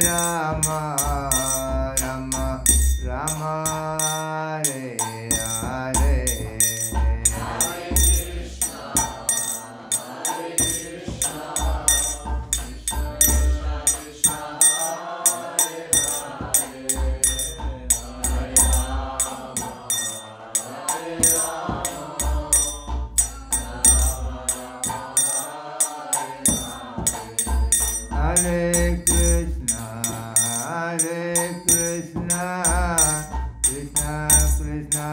Rama Rama Rama Hare Hare Hare Krishna Krishna Krishna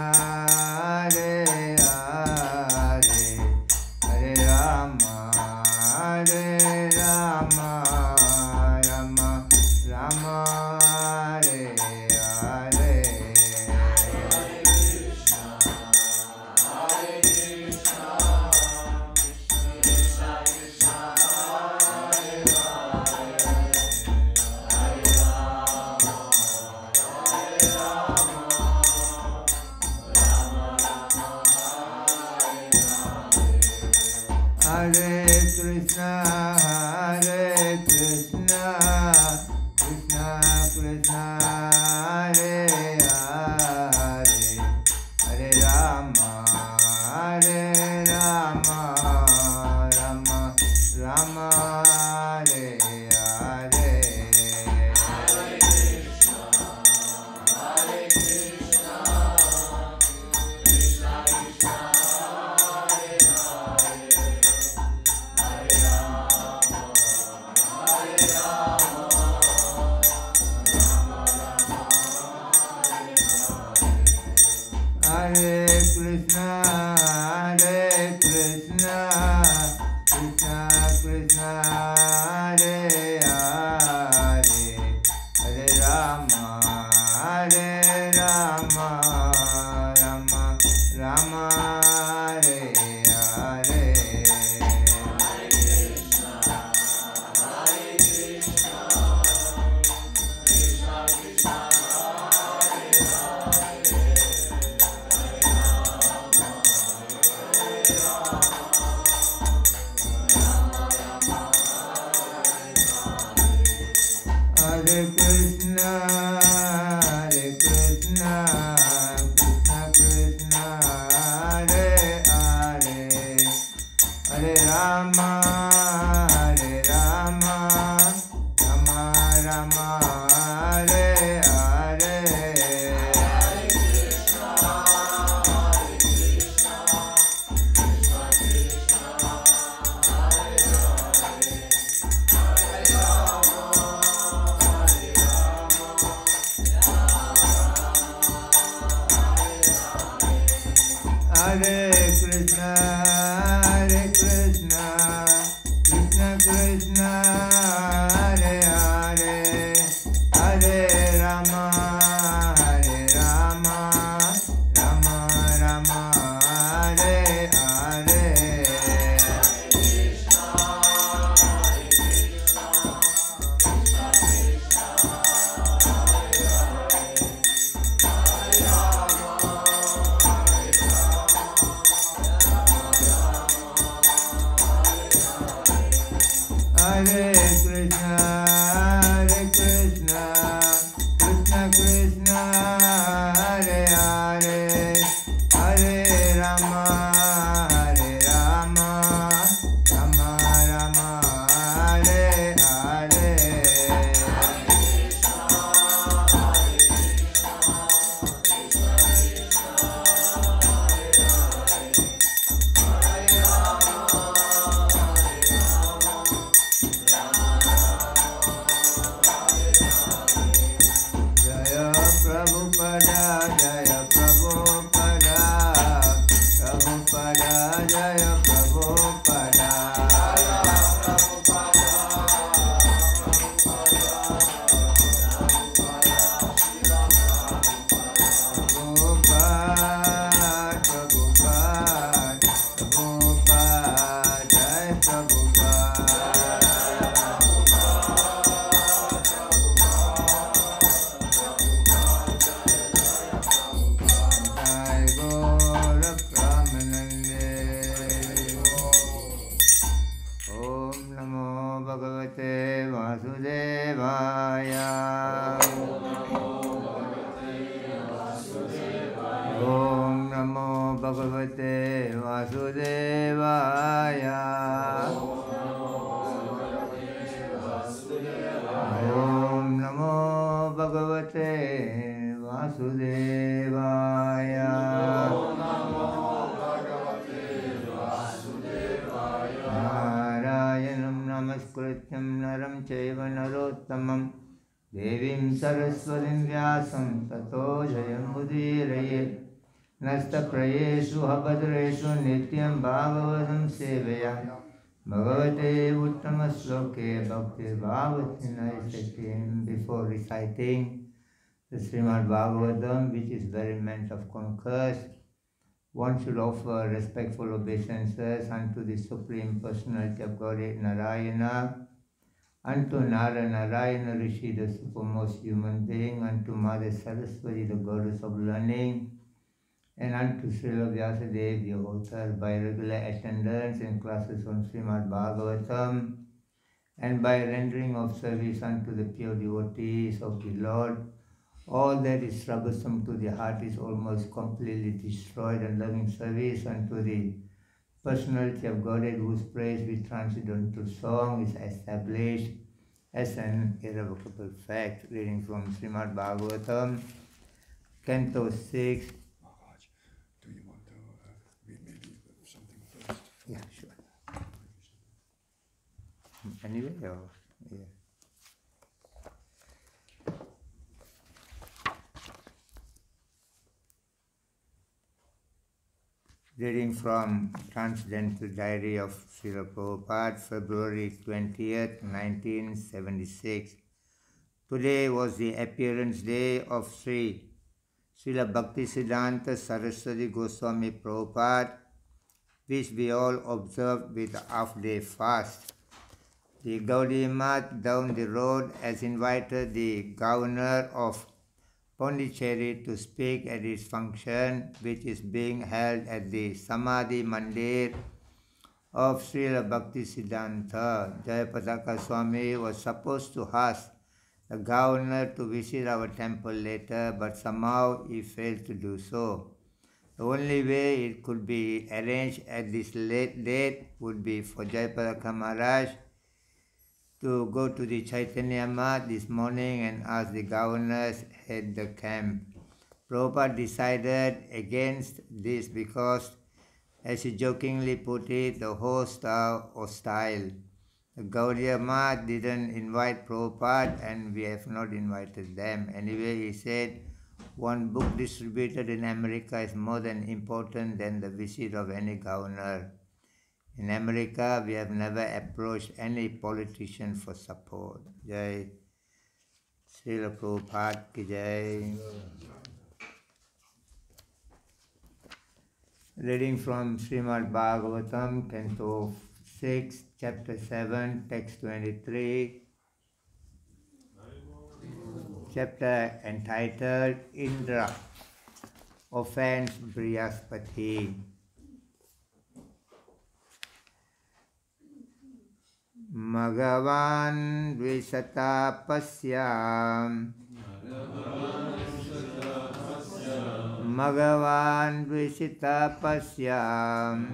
Hare Hare Hare Rama Hare Rama Hare Krishna Krishna Krishna Hare Hare Hare Rama Rama Rama Hare Hare Hare Krishna Krishna Krishna Krishna Hare Hare Krishna Krishna Krishna Krishna Hare Hare Hare Rama Rama Rama Hare Hare Hare Krishna Krishna Krishna Krishna Hare Hare Krishna Krishna Krishna Krishna Hare Hare Hare Rama Rama Rama Hare Hare Hare Krishna Krishna Krishna Krishna Hare Krishna Krishna Krishna Hare Hare Hare Rama Rama Rama Hare Hare Hare Krishna Krishna Krishna Krishna Hare Hare Hare Rama Hare Krishna Krishna Krishna Hare Hare Om Namo Bhagavate Vasudevaya. Om Namo Bhagavate Vasudevaya. Narayanam Namaskrityam Naram Chaiva Narottamam Devim Saraswatim Vyasam Tato Jayamudiraye Nasta Prayeshu Habhadreshu Nityam Bhagavatam Sevaya Bhagavate Uttama Sloke Bhakti Bhagavati Naisatim. Before reciting the Srimad Bhagavatam, which is very meant of concourse, one should offer respectful obeisances unto the Supreme Personality of Godhead Narayana, unto Nara Narayana Rishi, the supermost human being, unto Mother Saraswati, the goddess of learning, and unto Srila Vyasadeva, the author, by regular attendance in classes on Srimad Bhagavatam, and by rendering of service unto the pure devotees of the Lord. All that is troublesome to the heart is almost completely destroyed, and loving service unto the Personality of Godhead, whose praise we translate into song, is established as an irrevocable fact. Reading from Srimad Bhagavatam, Canto 6. Maharaj, do you want to read maybe something first? Yeah, sure. Anyway, or yeah. Reading from Transcendental Diary of Srila Prabhupada, February 20th, 1976. Today was the appearance day of Srila Bhakti Siddhanta Saraswati Goswami Prabhupada, which we all observed with a half-day fast. The Gaudiya Math down the road has invited the governor of Pondicherry to speak at its function, which is being held at the Samadhi Mandir of Srila Bhakti Siddhanta. Jayapataka Swami was supposed to ask the governor to visit our temple later, but somehow he failed to do so. The only way it could be arranged at this late date would be for Jayapataka Maharaj to go to the Chaitanya Math this morning and ask the governors at the camp. Prabhupada decided against this because, as he jokingly put it, the hosts are hostile. The Gaudiya Math didn't invite Prabhupada and we have not invited them. Anyway, he said, one book distributed in America is more than important than the visit of any governor. In America, we have never approached any politician for support. Jai Srila Prabhupada ki Jai. Reading from Srimad Bhagavatam, Canto 6, Chapter 7, Text 23. Chapter entitled Indra Offends Brihaspati. Magavan Dvisata Pasyam Magavan Dvisita Pasyam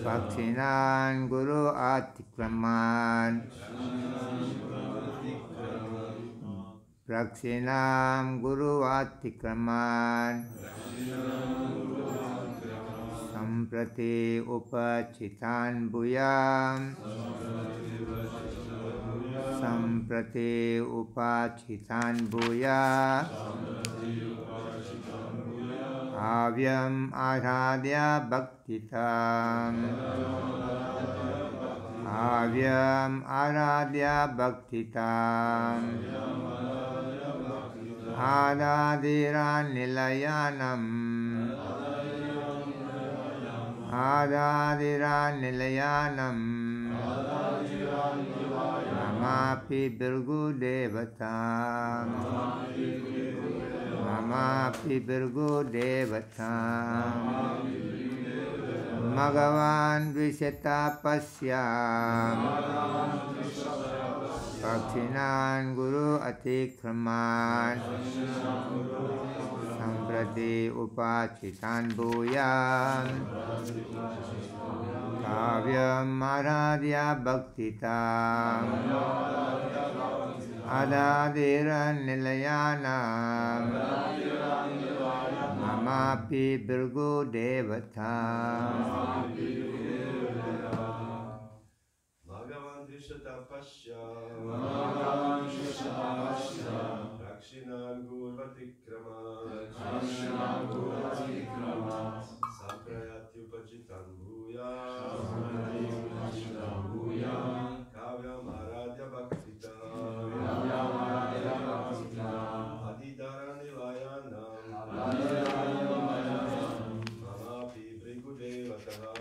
Vaksinan Guru Atikraman Praksinam Guru Atikraman Samprati Upachitan Bhuyam Samprati Upachitan Bhuya Avyam Aradhya Bhaktitam Avyam Aradhya Bhaktitam Adadira Nilayanam Adadira Nilayanam Namapi Birgu Devatam Namapi Birgu Devatam Magavan Dvisheta Pasyam Dakshinan Guru Atikraman Samprati Upachitan Bhuyam Kavyam Maradhya Bhaktitam Adadiran Nilayanam Mamapi Birgu Devatam Bhagavan Vishatapasya Rakshinan Gurvatikrama Samprayatyupachitan Bhuya Kavyam Aradhya Bhaktita Adidara Nilayanam Mamapi Brigudevataha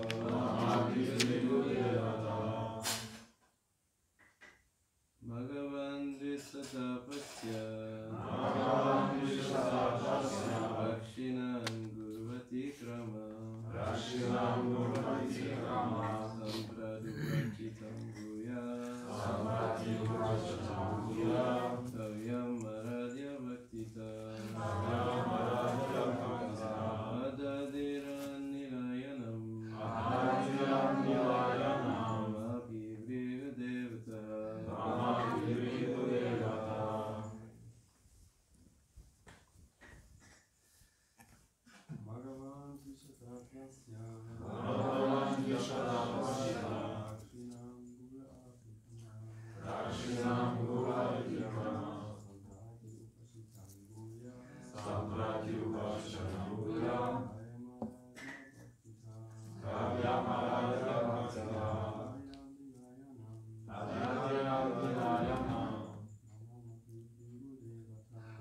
Bhagavan Visatapasya Rakshinan Gurvati Krama Sampradupachitam Bhuya Kavyam Aradhya Bhaktita Adadiran Nilayanam Mamapi Brigudevata Bhagavan Vishatapasya Rakshinam Gurvatikrama Samprati Upachitam Bhuya Kavyam Aradhya Bhaktita Adadiran Nilayanam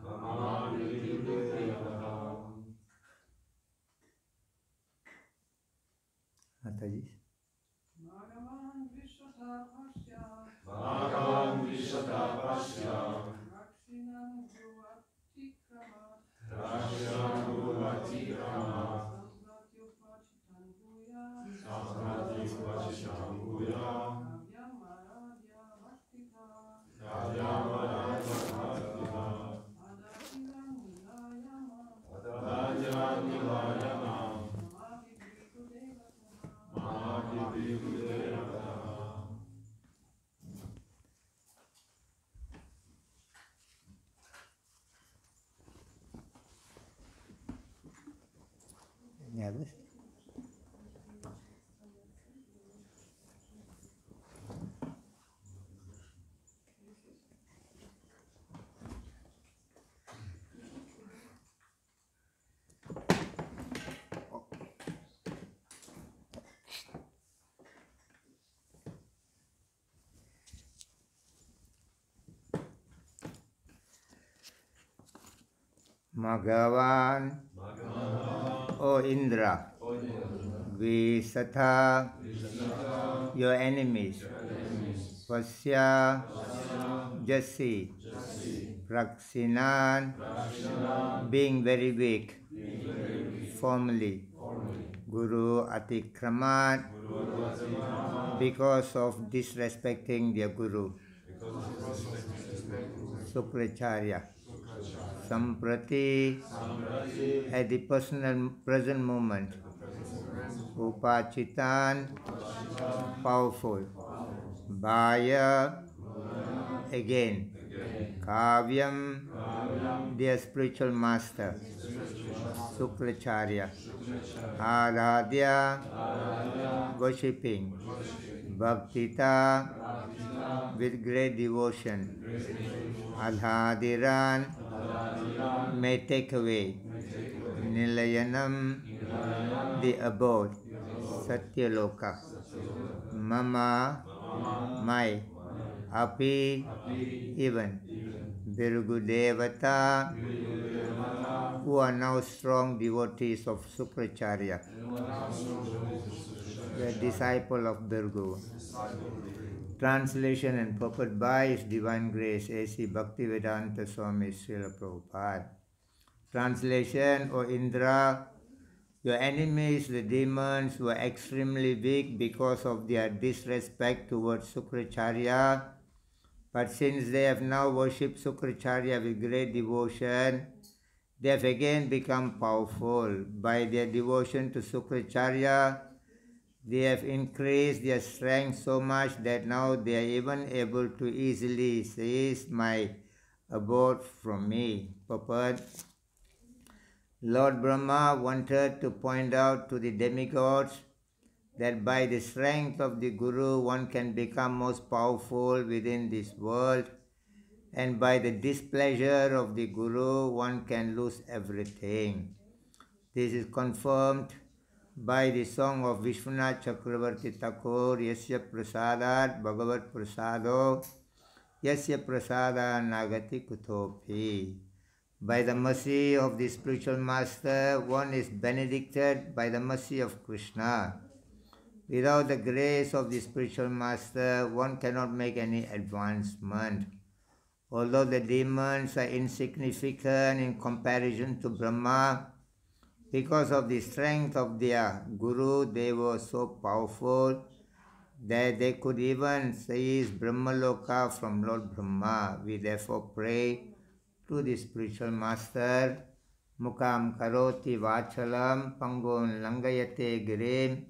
Mamapi Brigudevata Mataji. Bhagavan Vishatapasya Rakshinan Gurvatikrama Sampratyupachitam Bhuya Kavyam Aradhya Bhaktita Adadiran Nilayanam Mamapi Brigudevata Any others? Bhagavan, O Indra, Visatha, your enemies, Vasya, Jasi, Raksinan, being very weak, formally, Guru Atikramat, because of disrespecting their Guru, Sukracharya, Samprati, at the personal present moment, Upachitan, powerful, Bhaya, again, Kavyam, their spiritual master, Sukracharya, Aradhya, worshipping, Bhaktita, with great devotion, Adhadiran, may take away, Nilayanam, the abode, Satyaloka, Mama, my, Api, even, Virgudevata, who are now strong devotees of Sukracharya, the disciple of Virgu. Translation and purport by His Divine Grace A.C. Bhaktivedanta Swami Srila Prabhupada. Translation, O Indra, your enemies, the demons, were extremely weak because of their disrespect towards Sukracharya, But since they have now worshipped Sukracharya with great devotion, they have again become powerful. By their devotion to Sukracharya, they have increased their strength so much that now they are even able to easily seize my abode from me. Purport. Lord Brahma wanted to point out to the demigods that by the strength of the Guru one can become most powerful within this world, and by the displeasure of the Guru one can lose everything. This is confirmed by the song of Vishwanath Chakravarti Thakur, Yasya Prasadat Bhagavat Prasado, Yasya Prasada Nagati Kutopi. By the mercy of the spiritual master, one is benedicted by the mercy of Krishna. Without the grace of the spiritual master, one cannot make any advancement. Although the demons are insignificant in comparison to Brahma, because of the strength of their Guru, they were so powerful that they could even seize Brahmaloka from Lord Brahma. We therefore pray to the spiritual master, Mukam Karoti Vachalam Pangon Langayate Girim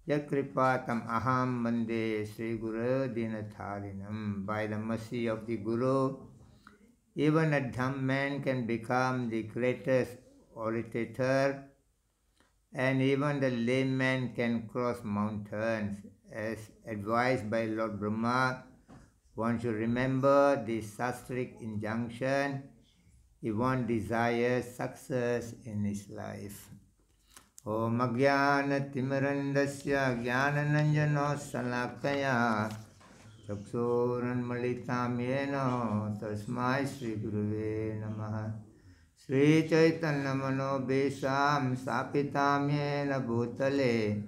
Yakripatam Aham Mande Sri Guru Dinatharinam. By the mercy of the Guru, even a dumb man can become the greatest orator, and even the lame man can cross mountains. As advised by Lord Brahma, one should remember this sastric injunction if one desires success in his life. Om Agyana Timirandasya Jnanananjano Salakaya Chaksuran Malitam Yeno Tasmai Sri Guruve Namaha. Sri Chaitanya Mano Besam Sapitam Yena Bhutale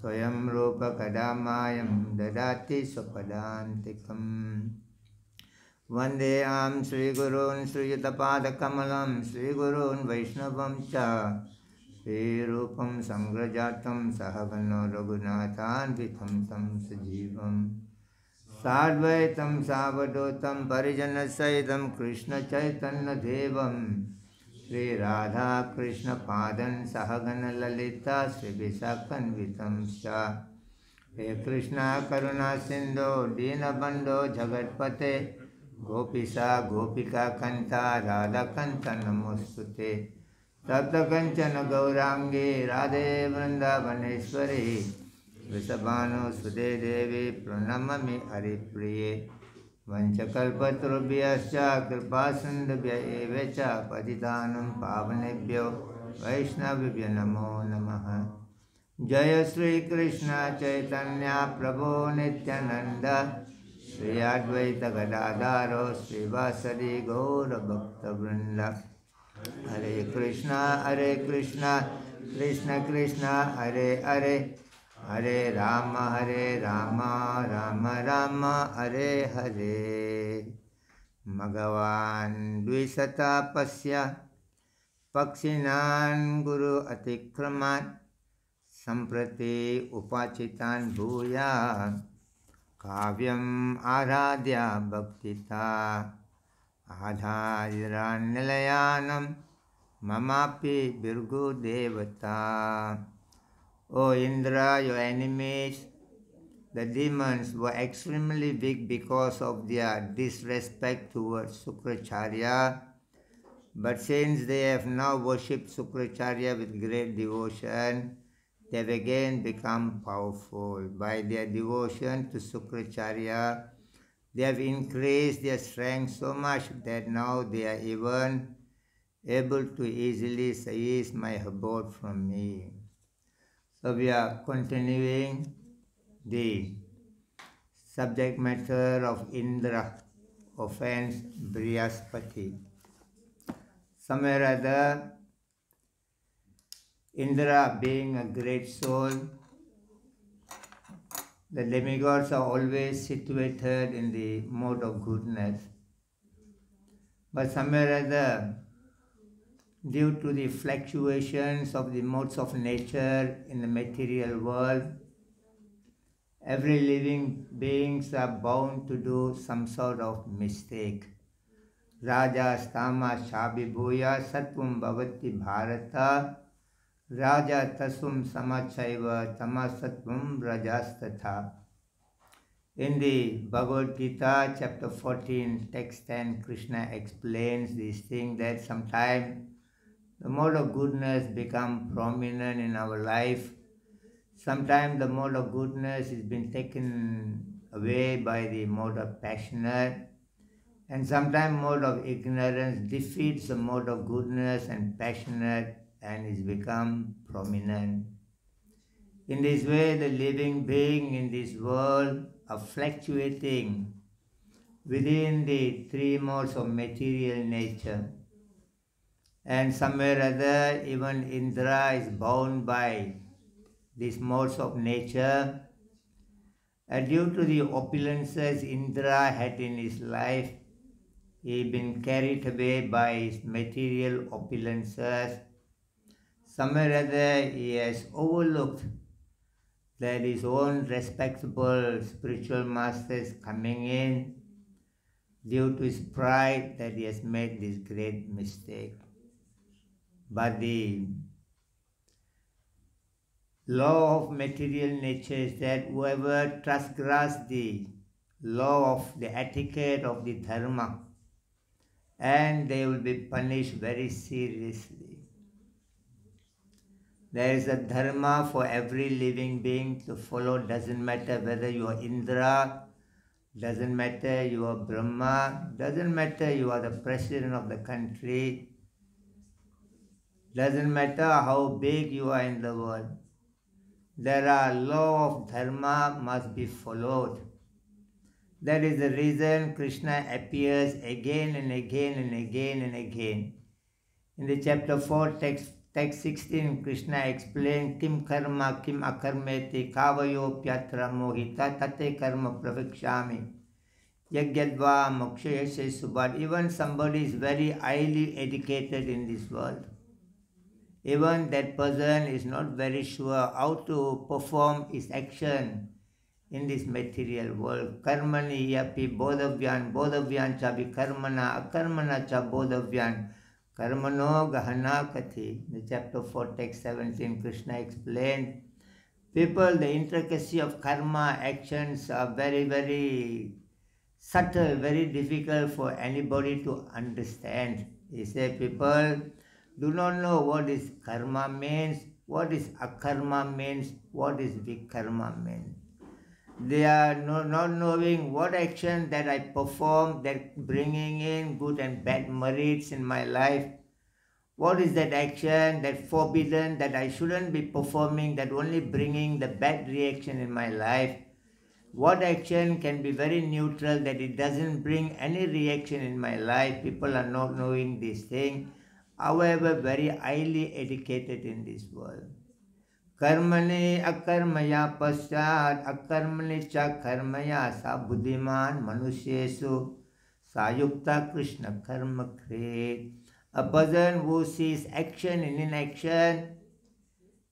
Swayam Rupa Kadamayam Dadati Swapadantikam. Vandeyam Sri Gurun Sri Yutapada Kamalam Sri Gurun Vaishnavam Cha Sri Rupam Sangrajatam Sahagano Raghunathan Vitam Tam Sajivam Sadvaitam Savadotam Parijana Saidam Krishna Chaitanya Devam Sri Radha Krishna Padan Sahagana Lalita Sri Visakan Vitam Sha. He Krishna Karuna Sindhu Dina Bandho Jagatpate Gopisa Gopika Kanta Radha Kanta Namostute Tapta Kanchana Gaurangi Radhe Vrindavaneshwari Vrisabhanu Sude Devi Pranamami Haripriye Vanchakalpatrubhyascha Kripasindhubhya evacha Patitanam Pavanebhyo Vaishnavibhya Namo Namaha. Jaya Sri Krishna Chaitanya Prabhu Nityananda Sri Advaita Gadadharo Sri Vasadi Gaura Bhakta Vrinda. Hare Krishna Krishna Krishna Hare Hare Hare Rama Rama Rama Hare Hare. Bhagavan Dvisata Pasya Pakshinan Guru Atikramat Samprati Upachitan Bhuya Kavyam Aradhya Bhaktita Adhariran Nilayanam Mamapi Virgu Devata. O Indra, your enemies, the demons, were extremely weak because of their disrespect towards Sukracharya. But since they have now worshipped Sukracharya with great devotion, they have again become powerful. By their devotion to Sukracharya, they have increased their strength so much that now they are even able to easily seize my abode from me. So we are continuing the subject matter of Indra, offense Brihaspati. Somewhere or other, Indra being a great soul, the demigods are always situated in the mode of goodness. But somewhere or other, due to the fluctuations of the modes of nature in the material world, Every living beings are bound to do some sort of mistake. Raja stama shabibhuya sattvam bhavati bharata Raja tasum samachaiva tamasatvam rajastatha. In the Bhagavad Gita, chapter 14, text 10, Krishna explains this thing that sometimes the mode of goodness become prominent in our life. Sometimes the mode of goodness is been taken away by the mode of passionate. And sometimes mode of ignorance defeats the mode of goodness and passionate and is become prominent. In this way, the living being in this world are fluctuating within the three modes of material nature. And somewhere or other, even Indra is bound by these modes of nature. And due to the opulences Indra had in his life, he been carried away by his material opulences. Somewhere or other, he has overlooked that his own respectable spiritual masters coming in. Due to his pride, that he has made this great mistake. But the law of material nature is that whoever transgress the law of the etiquette of the dharma, and they will be punished very seriously. There is a dharma for every living being to follow. Doesn't matter whether you are Indra, doesn't matter you are Brahma, doesn't matter you are the president of the country, doesn't matter how big you are in the world. There are law of dharma must be followed. That is the reason Krishna appears again and again and again and again. In the chapter 4, text 16, Krishna explained Kim karma kim akarmeti kavayo pyatra mohita tate karma pravikshami yagyadva mokshayase subad. Even somebody is very highly educated in this world. Even that person is not very sure how to perform his action in this material world. Karmani yapi bodhavyan cha vikarmana akarmana cha bodhavyan karmano gahana kathi. The chapter 4, text 17, Krishna explained, people, the intricacy of karma actions are very, very subtle, very difficult for anybody to understand. He said people do not know what is karma means, what is akarma means, what is vikarma means. They are not knowing what action that I perform that bringing in good and bad merits in my life. What is that action that forbidden that I shouldn't be performing that only bringing the bad reaction in my life. What action can be very neutral that it doesn't bring any reaction in my life. People are not knowing this thing. However, very highly educated in this world. Karmani akarmaya pasyat akarmani cha karmaya sa buddhiman manusyesu sayukta Krishna karma krit. A person who sees action in inaction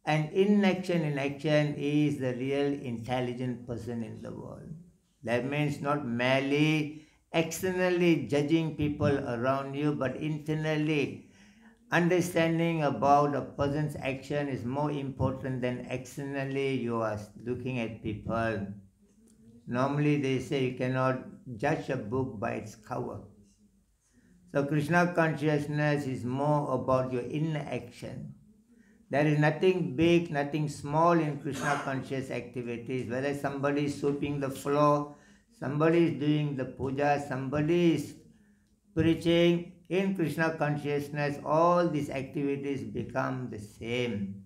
and inaction in action is the real intelligent person in the world. That means not merely externally judging people around you, but internally understanding about a person's action is more important than externally you are looking at people. Normally they say you cannot judge a book by its cover. So Krishna consciousness is more about your inner action. There is nothing big, nothing small in Krishna conscious activities. Whether somebody is sweeping the floor, somebody is doing the puja, somebody is preaching, in Krishna consciousness, all these activities become the same.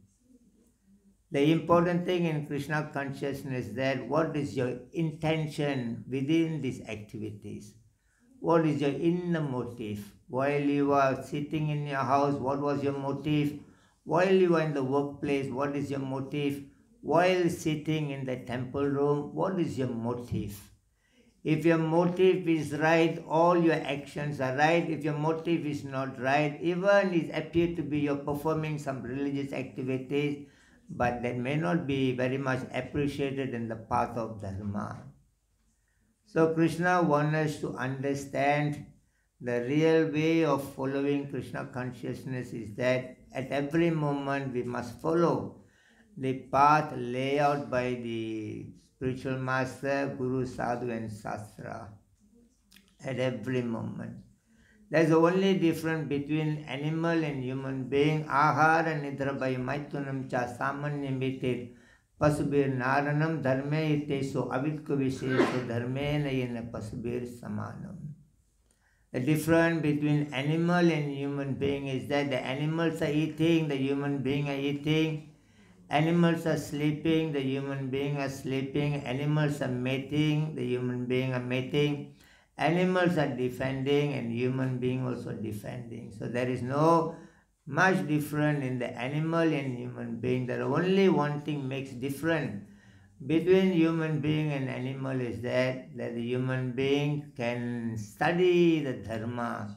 The important thing in Krishna consciousness is that what is your intention within these activities? What is your inner motive? While you are sitting in your house, what was your motive? While you are in the workplace, what is your motive? While sitting in the temple room, what is your motive? If your motive is right, all your actions are right. If your motive is not right, even it appears to be you're performing some religious activities, but that may not be very much appreciated in the path of Dharma. So Krishna wants us to understand the real way of following Krishna consciousness is that at every moment we must follow the path laid out by the spiritual master, Guru, Sadhu and Shastra. At every moment. There's the only difference between animal and human being. Ahara nidra by maitunam cha samanyamitir pasubir naranam dharme iteso avidku visheso dharme nayana pasubir samanam. The difference between animal and human being is that the animals are eating, the human being are eating. Animals are sleeping, the human being are sleeping. Animals are mating, the human being are mating. Animals are defending and human being also defending. So there is no much difference in the animal and human being. There only one thing makes difference between human being and animal is that the human being can study the dharma.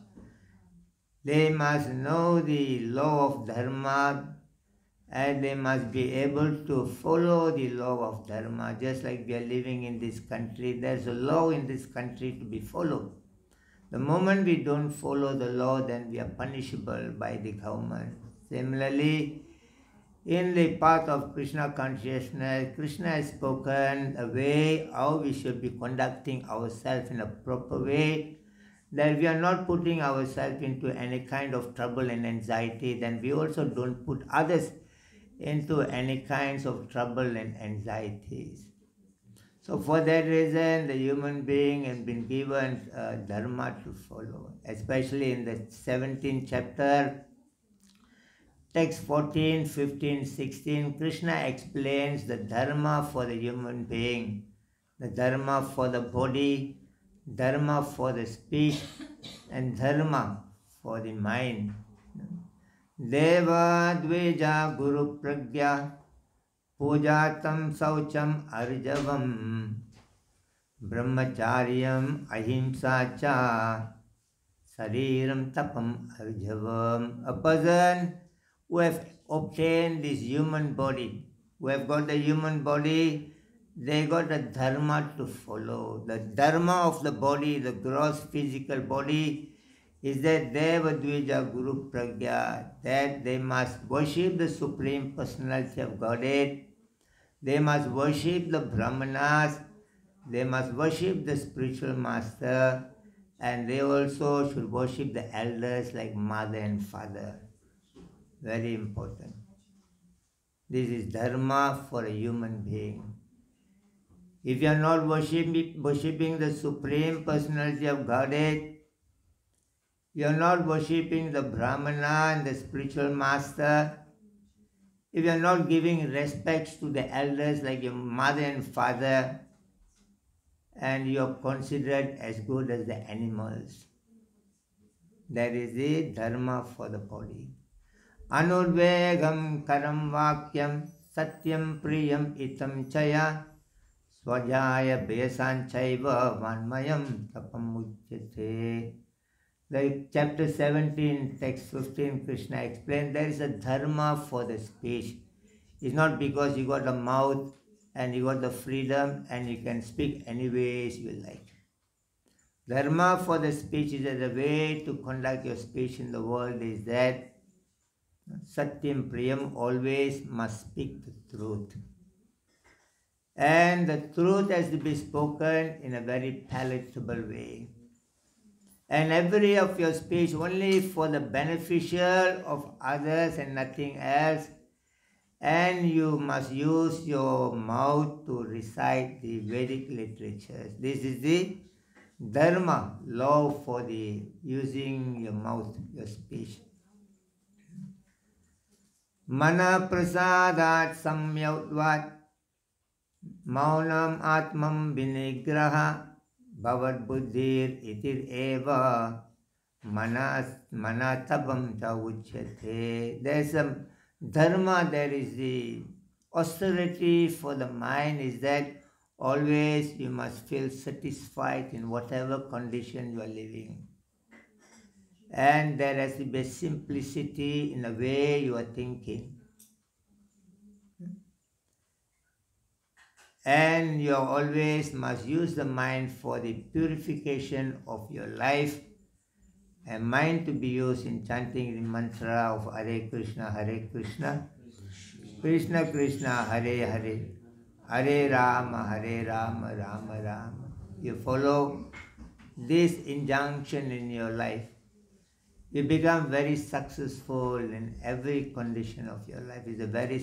They must know the law of dharma and they must be able to follow the law of dharma. Just like we are living in this country, there's a law in this country to be followed. The moment we don't follow the law, then we are punishable by the government. Similarly, in the path of Krishna consciousness, Krishna has spoken a way how we should be conducting ourselves in a proper way, that we are not putting ourselves into any kind of trouble and anxiety, then we also don't put others into any kinds of trouble and anxieties. So for that reason, the human being has been given dharma to follow, especially in the 17th chapter, text 14, 15, 16, Krishna explains the dharma for the human being, the dharma for the body, dharma for the speech, and dharma for the mind. Deva dveja guru pragya pujatam saucham arjavam brahmacharyam ahimsa cha sariram tapam arjavam. A person who have obtained this human body, who have got the human body, they got a dharma to follow. The dharma of the body, the gross physical body, is that Deva Dvija Guru Pragya, that they must worship the Supreme Personality of Godhead, they must worship the Brahmanas, they must worship the spiritual master, and they also should worship the elders like mother and father. Very important. This is dharma for a human being. If you are not worshipping the Supreme Personality of Godhead, you are not worshipping the Brahmana and the spiritual master, if you are not giving respects to the elders like your mother and father, and you are considered as good as the animals, that is the dharma for the body. Anudvegam karam vakyam satyam priyam itam chaya swajaya besan chaiva vanmayam tapam uchyate. Like chapter 17, text 15, Krishna explained there is a dharma for the speech. It's not because you got a mouth and you got the freedom and you can speak any ways you like. Dharma for the speech is that the way to conduct your speech in the world is that Satyam Priyam, always must speak the truth. And the truth has to be spoken in a very palatable way. And every of your speech only for the beneficial of others and nothing else. And you must use your mouth to recite the Vedic literatures. This is the dharma, law for the using your mouth, your speech. Mana prasadat samyautvat maunam atmam vinigraha bhavat buddhir itir eva manatabam cha uchyate. There is a dharma, there is the austerity for the mind is that always you must feel satisfied in whatever condition you are living. And there has to be simplicity in the way you are thinking. And you always must use the mind for the purification of your life, and mind to be used in chanting the mantra of Hare Krishna, Krishna Krishna, Hare Hare, Hare Rama, Rama Rama. You follow this injunction in your life, you become very successful in every condition of your life. It's a very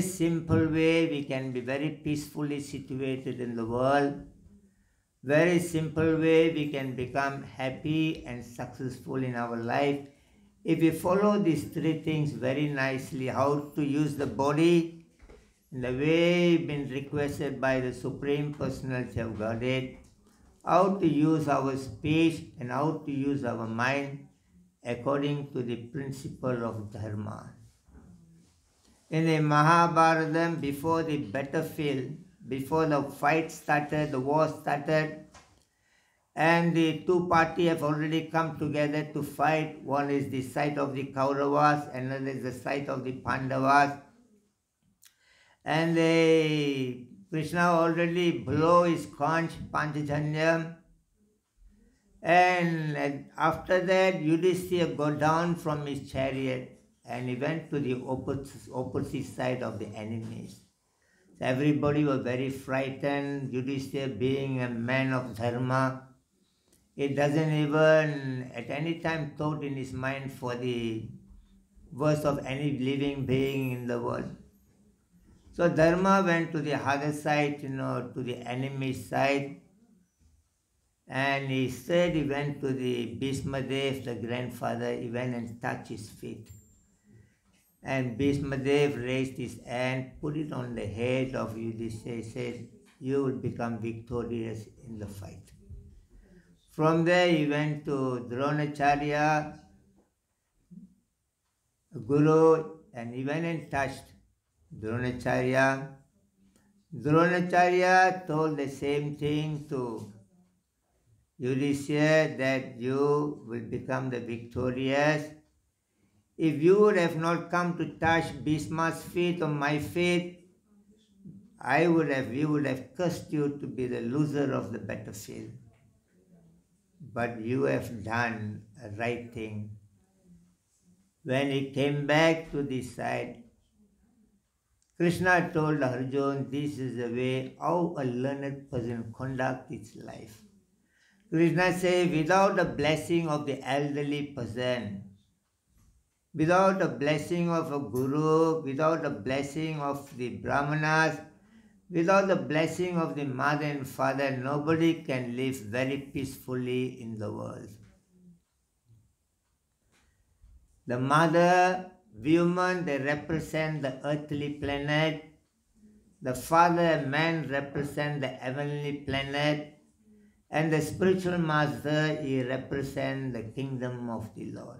simple way we can be very peacefully situated in the world. Very simple way we can become happy and successful in our life. If we follow these three things very nicely, how to use the body in the way been requested by the Supreme Personality of Godhead, how to use our speech and how to use our mind according to the principle of Dharma. In the Mahabharata, before the battlefield, before the fight started, the war started, and the two parties have already come together to fight. One is the side of the Kauravas, another is the side of the Pandavas. And Krishna already blew his conch, Panchajanyam. And after that, Yudhishthira got down from his chariot and he went to the opposite side of the enemies. So everybody was very frightened. Yudhishthira, being a man of dharma, it doesn't even at any time thought in his mind for the worst of any living being in the world. So Dharma went to the other side, to the enemy side. And he said he went to the Bhismadev, the grandfather, he went and touched his feet. And Bhismadev raised his hand, put it on the head of Yudhishthira, said, you will become victorious in the fight. From there he went to Dronacharya, Guru, and he went and touched Dronacharya. Dronacharya told the same thing to Yudhishthira, that you will become the victorious. If you would have not come to touch Bhisma's feet or my feet, we would have cursed you to be the loser of the battlefield. But you have done a right thing. When he came back to the side, Krishna told Arjuna, this is the way how a learned person conducts his life. Krishna says, without the blessing of the elderly person, without the blessing of a guru, without the blessing of the brahmanas, without the blessing of the mother and father, nobody can live very peacefully in the world. The mother, woman, they represent the earthly planet. The father, man, represent the heavenly planet. And the spiritual master, he represents the kingdom of the Lord.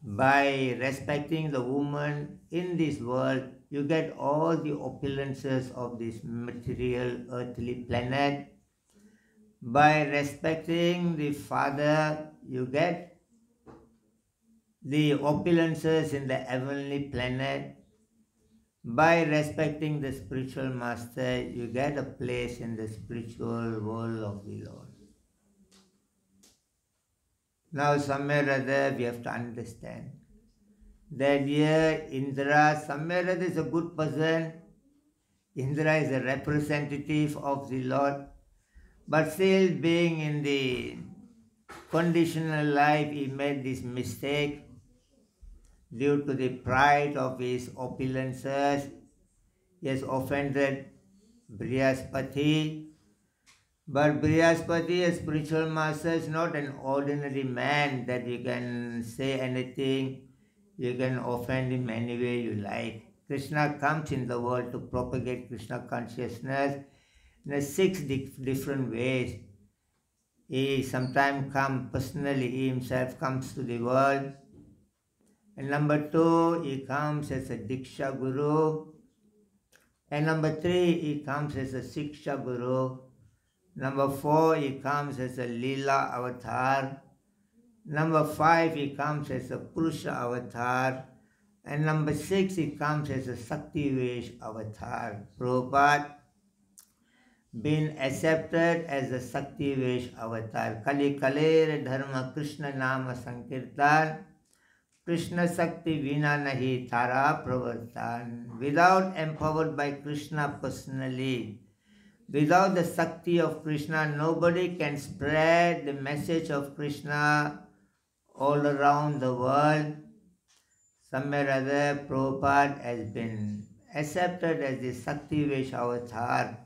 By respecting the woman in this world, you get all the opulences of this material earthly planet. By respecting the father, you get the opulences in the heavenly planet. By respecting the spiritual master, you get a place in the spiritual world of the Lord. Now, somewhere or other, we have to understand that here Indra, somewhere or other, is a good person. Indra is a representative of the Lord. But still, being in the conditional life, he made this mistake. Due to the pride of his opulences, he has offended Brihaspati. But Brihaspati, a spiritual master, is not an ordinary man that you can say anything, you can offend him any way you like. Krishna comes in the world to propagate Krishna consciousness in 6 different ways. He sometimes comes personally, he himself comes to the world. And number 2, he comes as a Diksha Guru. And number 3, he comes as a Siksha Guru. Number 4, he comes as a Leela Avatar. Number 5, he comes as a Purusha Avatar. And number 6, it comes as a Shakti Vesh avatar. Prabhupada been accepted as a Shakti Vesh avatar. Kali Kaler Dharma Krishna Nama Sankirtan Krishna Shakti Vina Nahi Tara Pravartan. Without empowered by Krishna personally, without the Shakti of Krishna, nobody can spread the message of Krishna all around the world. Somewhere or other, Prabhupada has been accepted as the Shakti Vesh avatar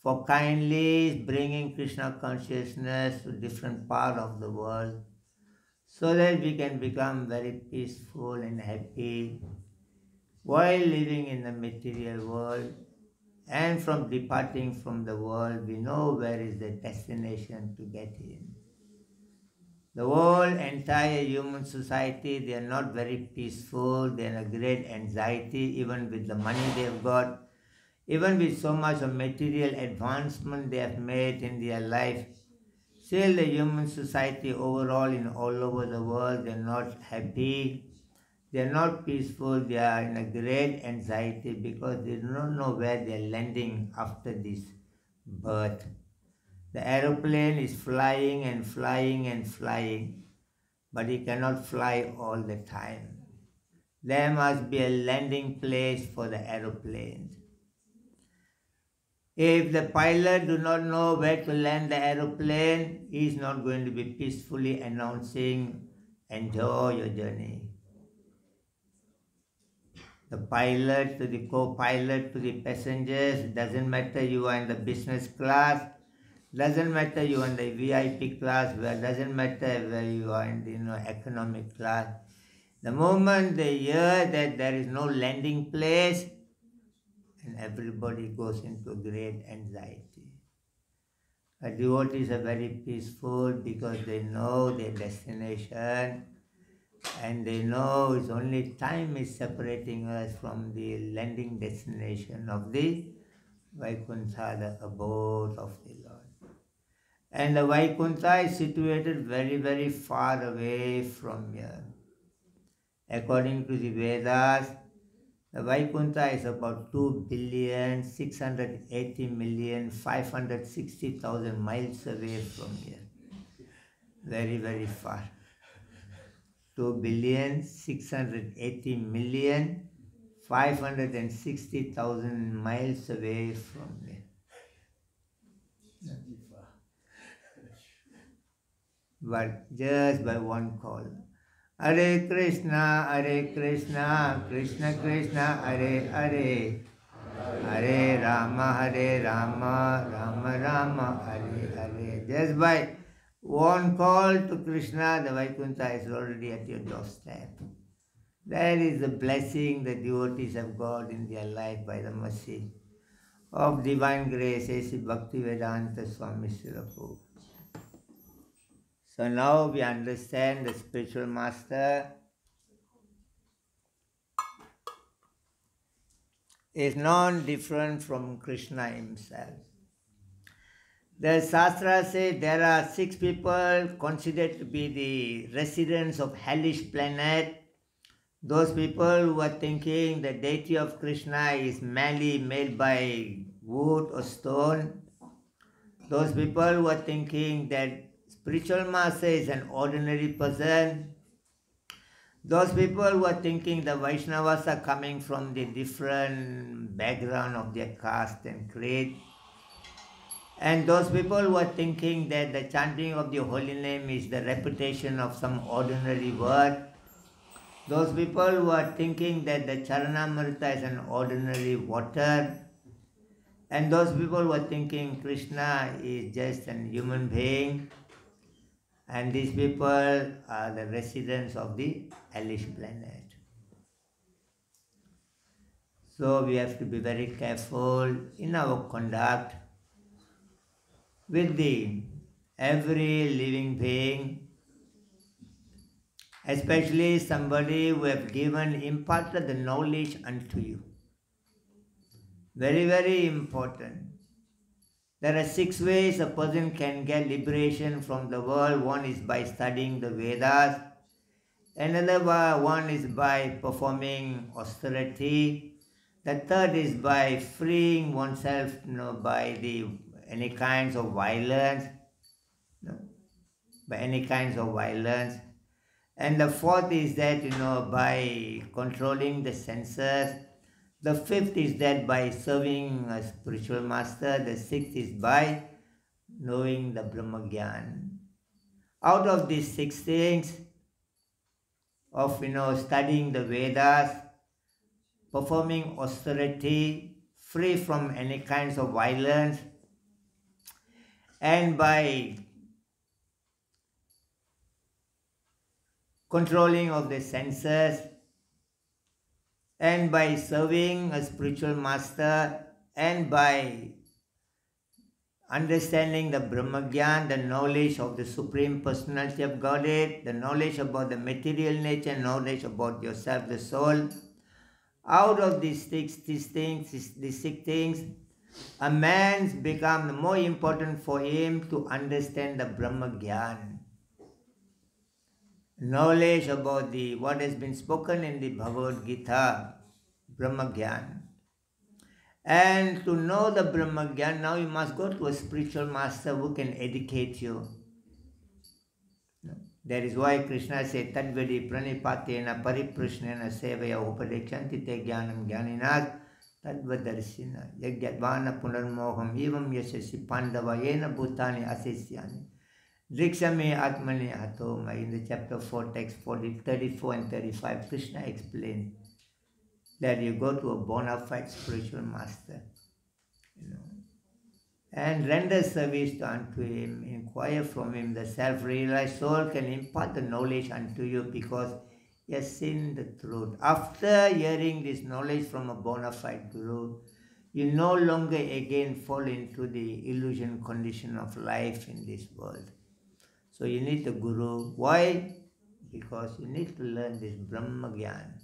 for kindly bringing Krishna consciousness to different parts of the world, so that we can become very peaceful and happy while living in the material world. And from departing from the world, we know where is the destination to get in. The whole entire human society, they are not very peaceful, they are in a great anxiety, even with the money they have got, even with so much of material advancement they have made in their life. Still the human society overall in all over the world, they are not happy, they are not peaceful, they are in a great anxiety because they do not know where they are landing after this birth. The aeroplane is flying and flying and flying, but it cannot fly all the time. There must be a landing place for the aeroplane. If the pilot do not know where to land the aeroplane, he is not going to be peacefully announcing, enjoy your journey. The pilot to the co-pilot to the passengers, doesn't matter you are in the business class, doesn't matter you are in the VIP class, doesn't matter where you are in the economic class. The moment they hear that there is no landing place, and everybody goes into great anxiety. The devotees are very peaceful because they know their destination and they know it's only time is separating us from the landing destination of the Vaikuntha, the abode of the Lord. And the Vaikuntha is situated very, very far away from here. According to the Vedas, the Vaikuntha is about 2,680,560,000 miles away from here. Very, very far. 2,680,560,000 miles away from here. But just by one call. Hare Krishna, Krishna Krishna, Hare Hare, Hare Rama, Rama Rama, Hare Hare. Just by one call to Krishna, the Vaikuntha is already at your doorstep. That is the blessing the devotees have got in their life by the mercy of divine grace, H.H.Bhakti Vedanta Swami Srila. So now we understand the spiritual master is non-different from Krishna himself. The Shastra says there are 6 people considered to be the residents of hellish planet. Those people who are thinking the deity of Krishna is merely made by wood or stone. Those people who are thinking that spiritual master is an ordinary person. Those people who are thinking the Vaishnavas are coming from the different background of their caste and creed. And those people who are thinking that the chanting of the holy name is the repetition of some ordinary word. Those people who are thinking that the Charanamrita is an ordinary water. And those people who are thinking Krishna is just a human being. And these people are the residents of the hellish planet. So we have to be very careful in our conduct with every living being, especially somebody who have imparted the knowledge unto you. Very, very important. There are 6 ways a person can get liberation from the world. One is by studying the Vedas. Another one is by performing austerity. The third is by freeing oneself, by any kinds of violence, by any kinds of violence. And the fourth is that, by controlling the senses. The fifth is that by serving a spiritual master. The sixth is by knowing the Brahma Gyan. Out of these 6 things, of studying the Vedas, performing austerity, free from any kinds of violence, and by controlling of the senses, and by serving a spiritual master, and by understanding the Brahma Gyan, the knowledge of the Supreme Personality of Godhead, the knowledge about the material nature, knowledge about yourself, the soul. Out of these six things, a man's become more important for him to understand the Brahma Gyan. Knowledge about what has been spoken in the Bhagavad Gita, Brahma Gyan. And to know the Brahma Gyan, now you must go to a spiritual master who can educate you. That is why Krishna said, Tadvedi pranipatena pariprashnena sevaya upadekshantite jnanam jnaninas tadvadarshina yagyadvana punarmoham evam yasasi pandava yena bhutani asisyani drikshame atmani atoma. In the chapter 4, text 34 and 35, Krishna explained that you go to a bona fide spiritual master, and render service unto him, inquire from him. The self-realized soul can impart the knowledge unto you because he has seen the truth. After hearing this knowledge from a bona fide guru, you no longer again fall into the illusion condition of life in this world. So you need the guru. Why? Because you need to learn this Brahma Gyan.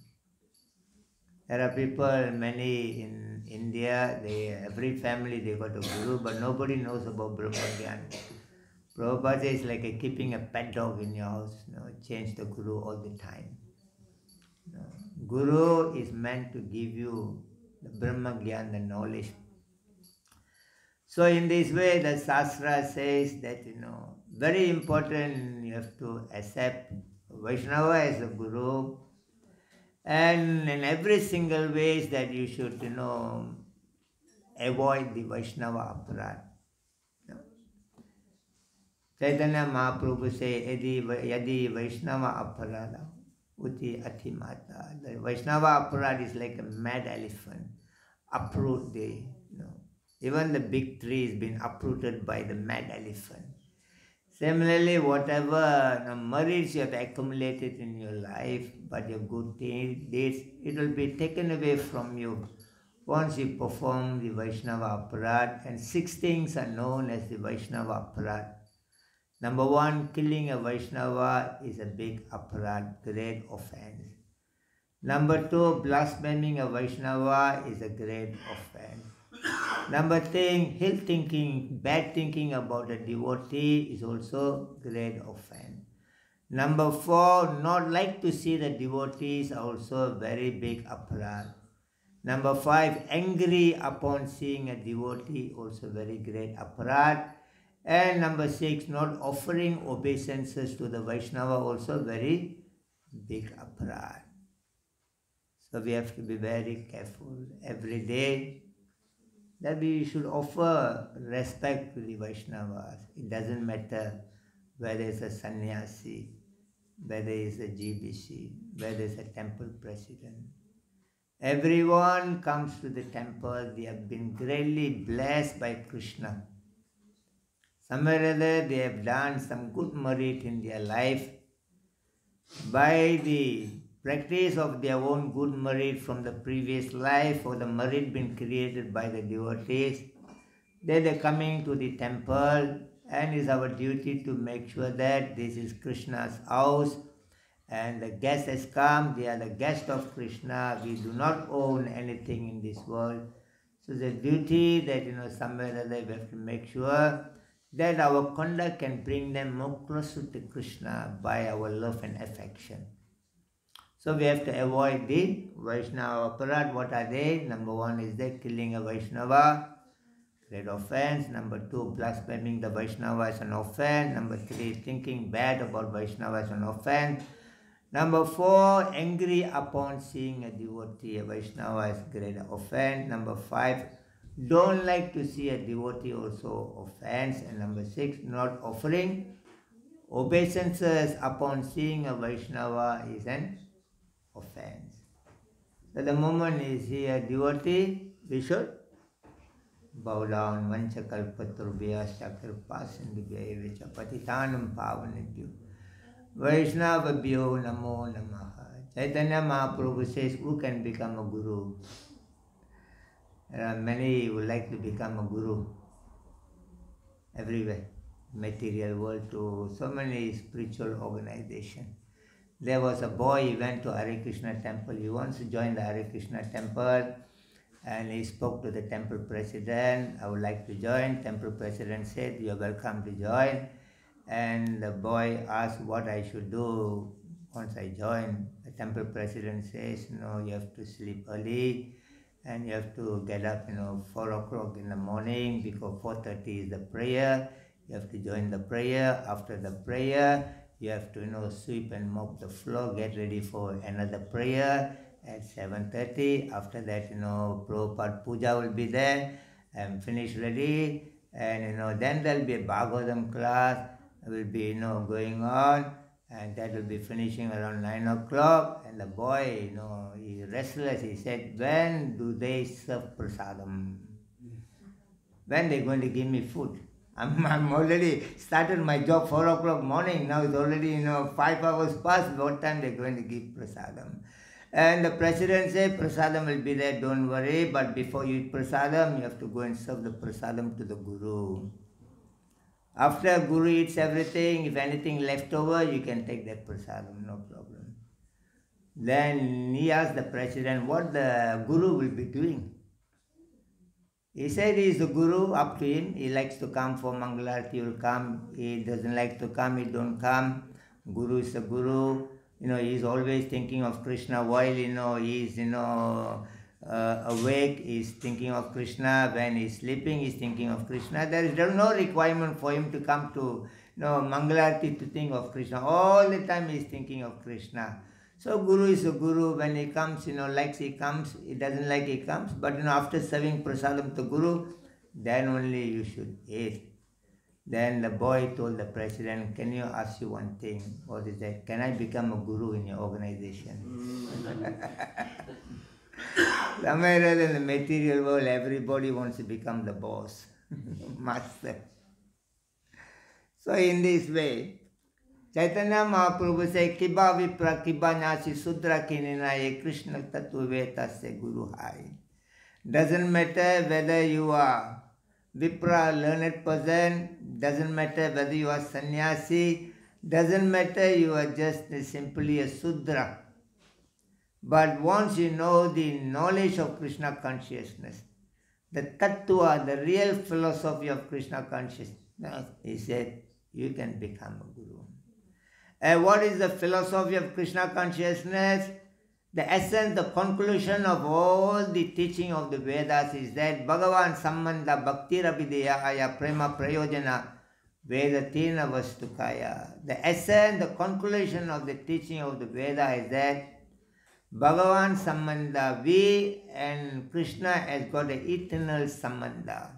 There are people, many in India, every family they got a guru, but nobody knows about Brahma Gyan. Prabhupada says it's like keeping a pet dog in your house, change the guru all the time. Guru is meant to give you the Brahma Gyan, the knowledge. So in this way, the Shastra says that, very important, you have to accept Vaishnava as a guru. And in every single ways that you should, avoid the Vaishnava aparad. Chaitanya Mahaprabhu say, Yadi Vaishnava aparada uti atimata. The Vaishnava aparad is like a mad elephant. Uproot even the big tree is being uprooted by the mad elephant. Similarly, whatever merits you have accumulated in your life, but your good deeds, it will be taken away from you once you perform the Vaishnava aparad. And 6 things are known as the Vaishnava aparad. Number 1, killing a Vaishnava is a big aparad, great offense. Number 2, blaspheming a Vaishnava is a great offense. Number 3, ill thinking, bad thinking about a devotee is also great offense. Number 4, not like to see the devotees are also a very big aparad. Number 5, angry upon seeing a devotee, also very great aparad. And number 6, not offering obeisances to the Vaishnava, also very big aparad. So we have to be very careful every day that we should offer respect to the Vaishnavas. It doesn't matter whether it's a sannyasi, whether it's a GBC, whether it's a temple president. Everyone comes to the temple, they have been greatly blessed by Krishna. Somewhere or other they have done some good merit in their life. By the practice of their own good merit from the previous life, or the merit been created by the devotees, then they are coming to the temple, and it's our duty to make sure that this is Krishna's house and the guest has come, they are the guest of Krishna. We do not own anything in this world. So the duty that somewhere or other we have to make sure that our conduct can bring them more closer to Krishna by our love and affection. So we have to avoid the Vaishnava aparad. What are they? Number one is that killing a Vaishnava, great offense. Number two, blaspheming the Vaishnava is an offense. Number three, thinking bad about Vaishnava is an offense. Number four, angry upon seeing a devotee, a Vaishnava is great offense. Number five, don't like to see a devotee, also offense. And number six, not offering obeisances upon seeing a Vaishnava is an offense. So the moment you see a devotee, we should bow down. Vanchakalpatrubhya sakirpasindubhya vicha patitanam pavanibhyo Vaishnavabhyo namo namaha. Chaitanya Mahaprabhu says, who can become a guru? There are many who like to become a guru everywhere, material world too, so many spiritual organizations. There was a boy, he went to Hare Krishna temple, he wants to join the Hare Krishna temple, and he spoke to the temple president, I would like to join. Temple president said, you are welcome to join. And the boy asked what I should do once I join. The temple president says, no, you have to sleep early and you have to get up, 4 o'clock in the morning because 4:30 is the prayer. You have to join the prayer. After the prayer, you have to, sweep and mop the floor, get ready for another prayer at 7:30. After that, Prabhupada Puja will be there and finish ready. And, then there will be a Bhagavatam class. Will be going on, and that will be finishing around 9 o'clock. And the boy, he's restless. He said, when do they serve prasadam? When they going to give me food? I'm already started my job 4 o'clock morning. Now it's already 5 hours past. What time they're going to give prasadam? And the president said, prasadam will be there, don't worry. But before you eat prasadam, you have to go and serve the prasadam to the guru. After Guru eats everything, if anything left over, you can take that prasadam, no problem. Then he asked the president what the Guru will be doing. He said he is the Guru, up to him. He likes to come for Mangalarti, he will come. He doesn't like to come, he don't come. Guru is the Guru. He is always thinking of Krishna while, he is, awake, he is thinking of Krishna. When he is sleeping, he is thinking of Krishna. There is no requirement for him to come to Mangalarti to think of Krishna. All the time he is thinking of Krishna. So Guru is a Guru. When he comes, likes he comes, he doesn't like he comes. But after serving prasadam to Guru, then only you should eat. Then the boy told the president, can you ask you one thing? What is that? Can I become a Guru in your organization? Somewhere in the material world, everybody wants to become the boss, master. So in this way, Chaitanya Mahaprabhu says, Kiba Vipra Kiba Nasi Sudra Kininaye Krishna Tatu Vetasya Guru Hai. Doesn't matter whether you are Vipra, learned person, doesn't matter whether you are sannyasi, doesn't matter you are just simply a Sudra. But once you know the knowledge of Krishna consciousness, the tattva, the real philosophy of Krishna consciousness, he said, you can become a Guru. And what is the philosophy of Krishna consciousness? The essence, the conclusion of all the teaching of the Vedas is that Bhagavan Sambandha Bhakti Rabideyaya Prema Prayojana Vedatina Vastukaya. The essence, the conclusion of the teaching of the Veda is that Bhagavan Sambandha, we and Krishna has got an eternal Sambandha.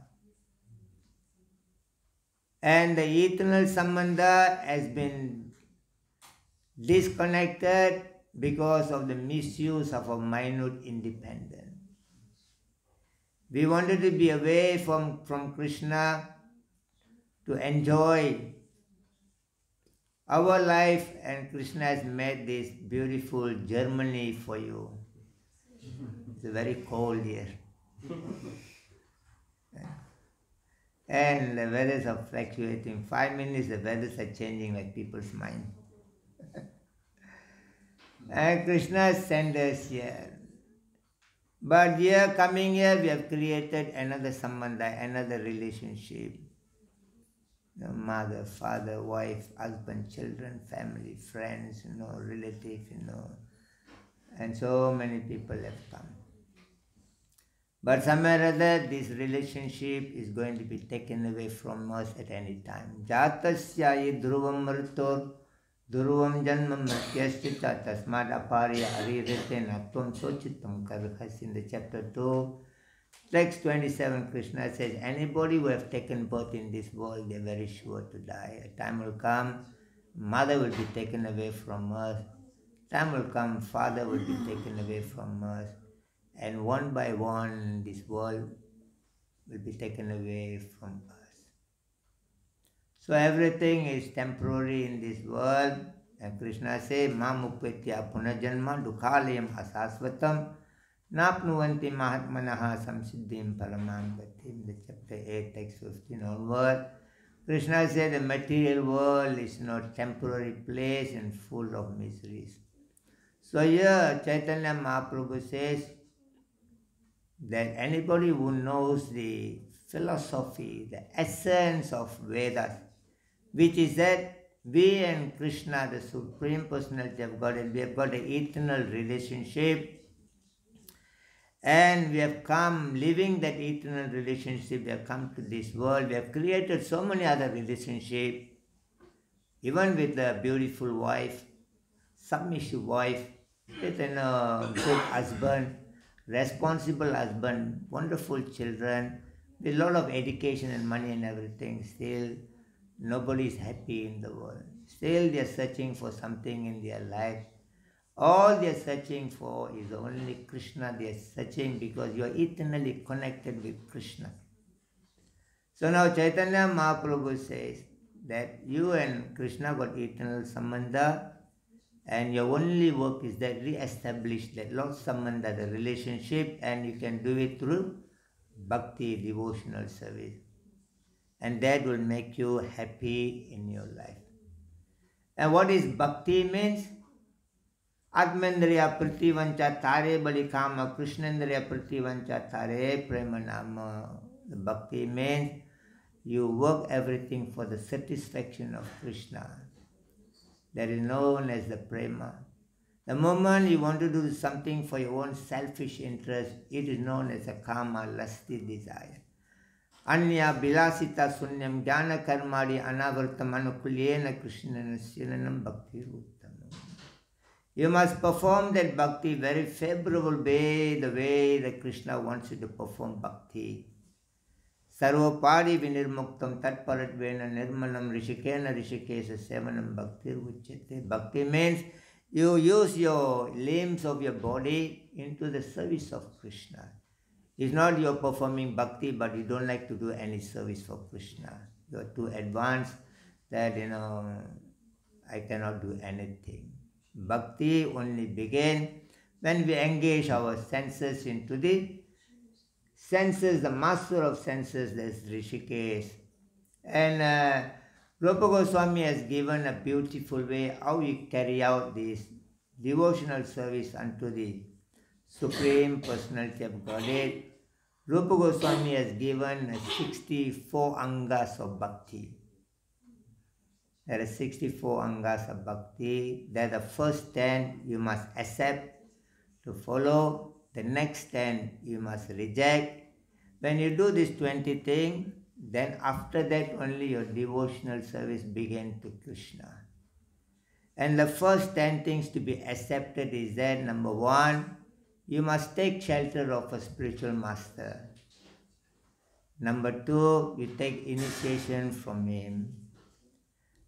And the eternal Sambandha has been disconnected because of the misuse of a minute independence. We wanted to be away from Krishna to enjoy our life, and Krishna has made this beautiful Germany for you. It's very cold here. And the weathers are fluctuating. 5 minutes the weathers are changing like people's mind. And Krishna sent us here. But here, coming here, we have created another sambandha, another relationship. Mother, father, wife, husband, children, family, friends, relatives, and so many people have come. But somewhere or other, this relationship is going to be taken away from us at any time. Jatasya dhruvam mritor dhruvam janma mrityasya tasmad aparya arirete natvam sochitam karhas. In the chapter 2, text 27, Krishna says, anybody who have taken birth in this world, they are very sure to die. A time will come, mother will be taken away from us. Time will come, father will be taken away from us. And one by one, this world will be taken away from us. So everything is temporary in this world. And Krishna says, Mamupetya punajanma dukhalayam asasvatam napnuvanti mahatmanaha samsiddhim paramam gatim. The chapter 8, text 15 onward. Krishna said the material world is not temporary place and full of miseries. So here Chaitanya Mahaprabhu says that anybody who knows the philosophy, the essence of Vedas, which is that we and Krishna, the Supreme Personality of Godhead, we have got an eternal relationship, and we have come, living that eternal relationship, we have come to this world, we have created so many other relationships, even with a beautiful wife, submissive wife, with a good husband, responsible husband, wonderful children, with a lot of education and money and everything. Still, nobody is happy in the world. Still, they are searching for something in their life. All they are searching for is only Krishna. They are searching because you are eternally connected with Krishna. So now Chaitanya Mahaprabhu says that you and Krishna got eternal sambandha, and your only work is that re-establish that Lord Sambandha, the relationship, and you can do it through bhakti, devotional service. And that will make you happy in your life. And what is bhakti means? Atmendriya prativancha tare bali kama Krishnendriya prativancha tare prema nama. The bhakti means you work everything for the satisfaction of Krishna. That is known as the prema. The moment you want to do something for your own selfish interest, it is known as a kama, lusty desire. Anya bilasita sunyam jnana karmadi anavartam anukulyena krishnana silanam bhakti uttamam. You must perform that bhakti very favorable way, the way that Krishna wants you to perform bhakti. Sarvapadi vinirmuktam tatparatvena nirmalam rishikena rishikesa sevanam bhaktir uchyate. Bhakti means you use your limbs of your body into the service of Krishna. It's not you're performing bhakti but you don't like to do any service for Krishna. You're too advanced that I cannot do anything. Bhakti only begins when we engage our senses into the senses, the master of senses, that's Rishikesh. And Rupa Goswami has given a beautiful way how you carry out this devotional service unto the Supreme Personality of Godhead. Rupa Goswami has given 64 angas of bhakti. There are 64 angas of bhakti. That the first 10 you must accept to follow. The next 10 you must reject. When you do this 20 things, then after that only your devotional service begins to Krishna. And the first 10 things to be accepted is that number 1, you must take shelter of a spiritual master. Number 2, you take initiation from him.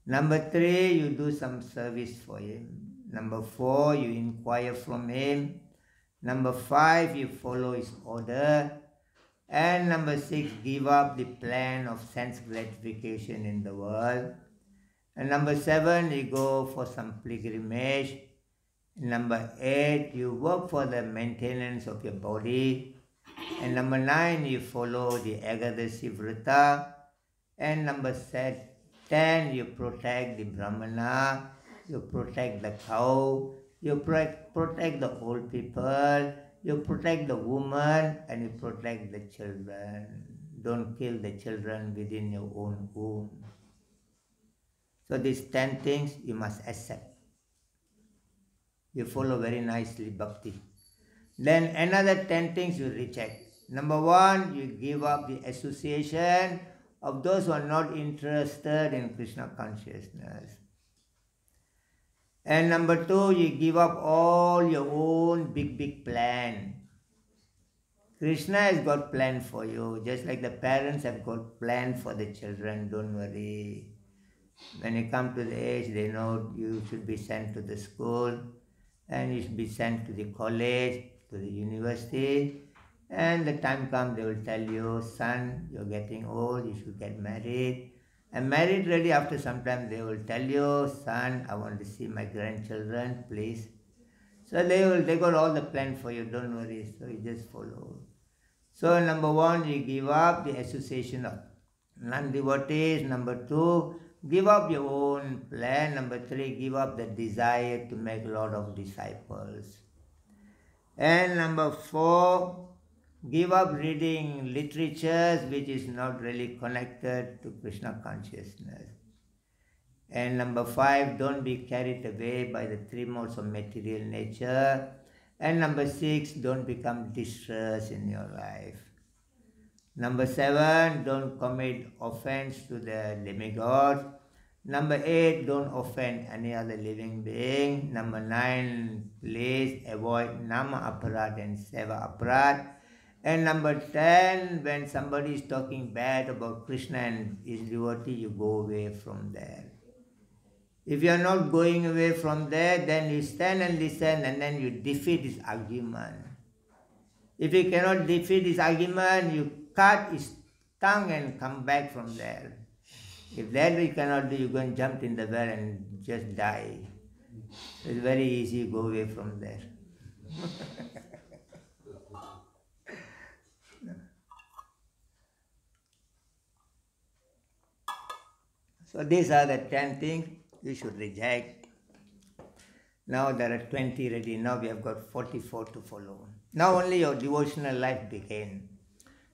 Number 3, you do some service for him. Number 4, you inquire from him. Number 5, you follow his order. And number 6, give up the plan of sense gratification in the world. And number 7, you go for some pilgrimage. Number 8, you work for the maintenance of your body. And number 9, you follow the Ekadasi Vrata. And number 10, you protect the Brahmana, you protect the cow, you protect the old people, you protect the woman, and you protect the children. Don't kill the children within your own womb. So these 10 things you must accept. You follow very nicely bhakti. Then another 10 things you reject. Number 1, you give up the association of those who are not interested in Krishna consciousness. And number 2, you give up all your own big plan. Krishna has got plan for you, just like the parents have got plan for the children, don't worry. When you come to the age, they know you should be sent to the school, and you should be sent to the college, to the university, and the time comes they will tell you, son, you're getting old, you should get married. And married ready, after some time they will tell you, son, I want to see my grandchildren, please. So they got all the plan for you, don't worry, so you just follow. So number 1, you give up the association of non-devotees. Number 2, give up your own plan. Number 3, give up the desire to make a lot of disciples. And number 4, give up reading literatures which is not really connected to Krishna consciousness. And number 5, don't be carried away by the 3 modes of material nature. And number 6, don't become distressed in your life. Number 7, don't commit offense to the demigod. Number 8, don't offend any other living being. Number 9, please avoid nama aparad and seva aparad. And number 10, when somebody is talking bad about Krishna and his devotee, you go away from there. If you are not going away from there, then you stand and listen, and then you defeat his argument. If you cannot defeat his argument, you cut his tongue and come back from there. If that you cannot do, you go and jump in the well and just die. It's very easy to go away from there. So these are the 10 things you should reject. Now there are 20 ready. Now we have got 44 to follow. Now only your devotional life begins.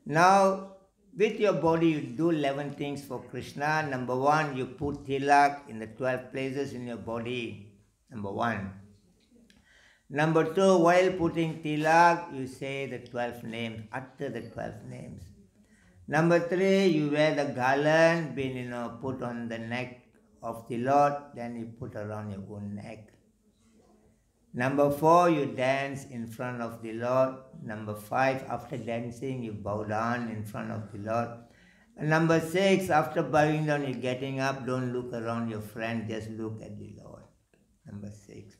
Now with your body you do 11 things for Krishna. Number 1, you put tilak in the 12 places in your body. Number 1. Number 2, while putting tilak, you say the 12 names, utter the 12 names. Number 3, you wear the garland, being put on the neck of the Lord, then you put around your own neck. Number 4, you dance in front of the Lord. Number 5, after dancing, you bow down in front of the Lord. And number 6, after bowing down, you're getting up, don't look around your friend, just look at the Lord. Number 6.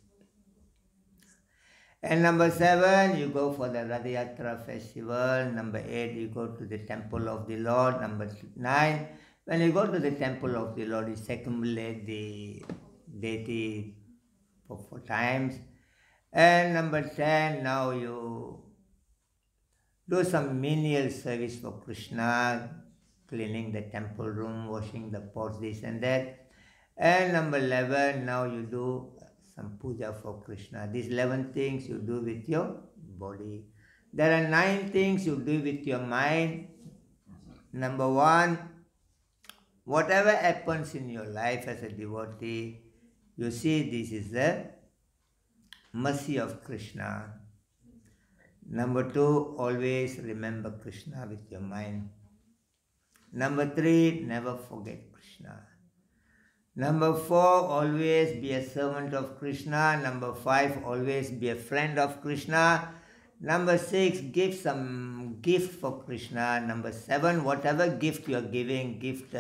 And number 7, you go for the Rath Yatra festival. Number 8, you go to the temple of the Lord. Number 9, when you go to the temple of the Lord, you circumambulate the deity for 4 times. And number 10, now you do some menial service for Krishna, cleaning the temple room, washing the pots, this and that. And number 11, now you do some puja for Krishna. These 11 things you do with your body. There are 9 things you do with your mind. Number 1, whatever happens in your life as a devotee, you see this is the mercy of Krishna. Number 2, always remember Krishna with your mind. Number 3, never forget Krishna. Number 4, always be a servant of Krishna. Number 5, always be a friend of Krishna. Number 6, give some gift for Krishna. Number 7, whatever gift you are giving, gift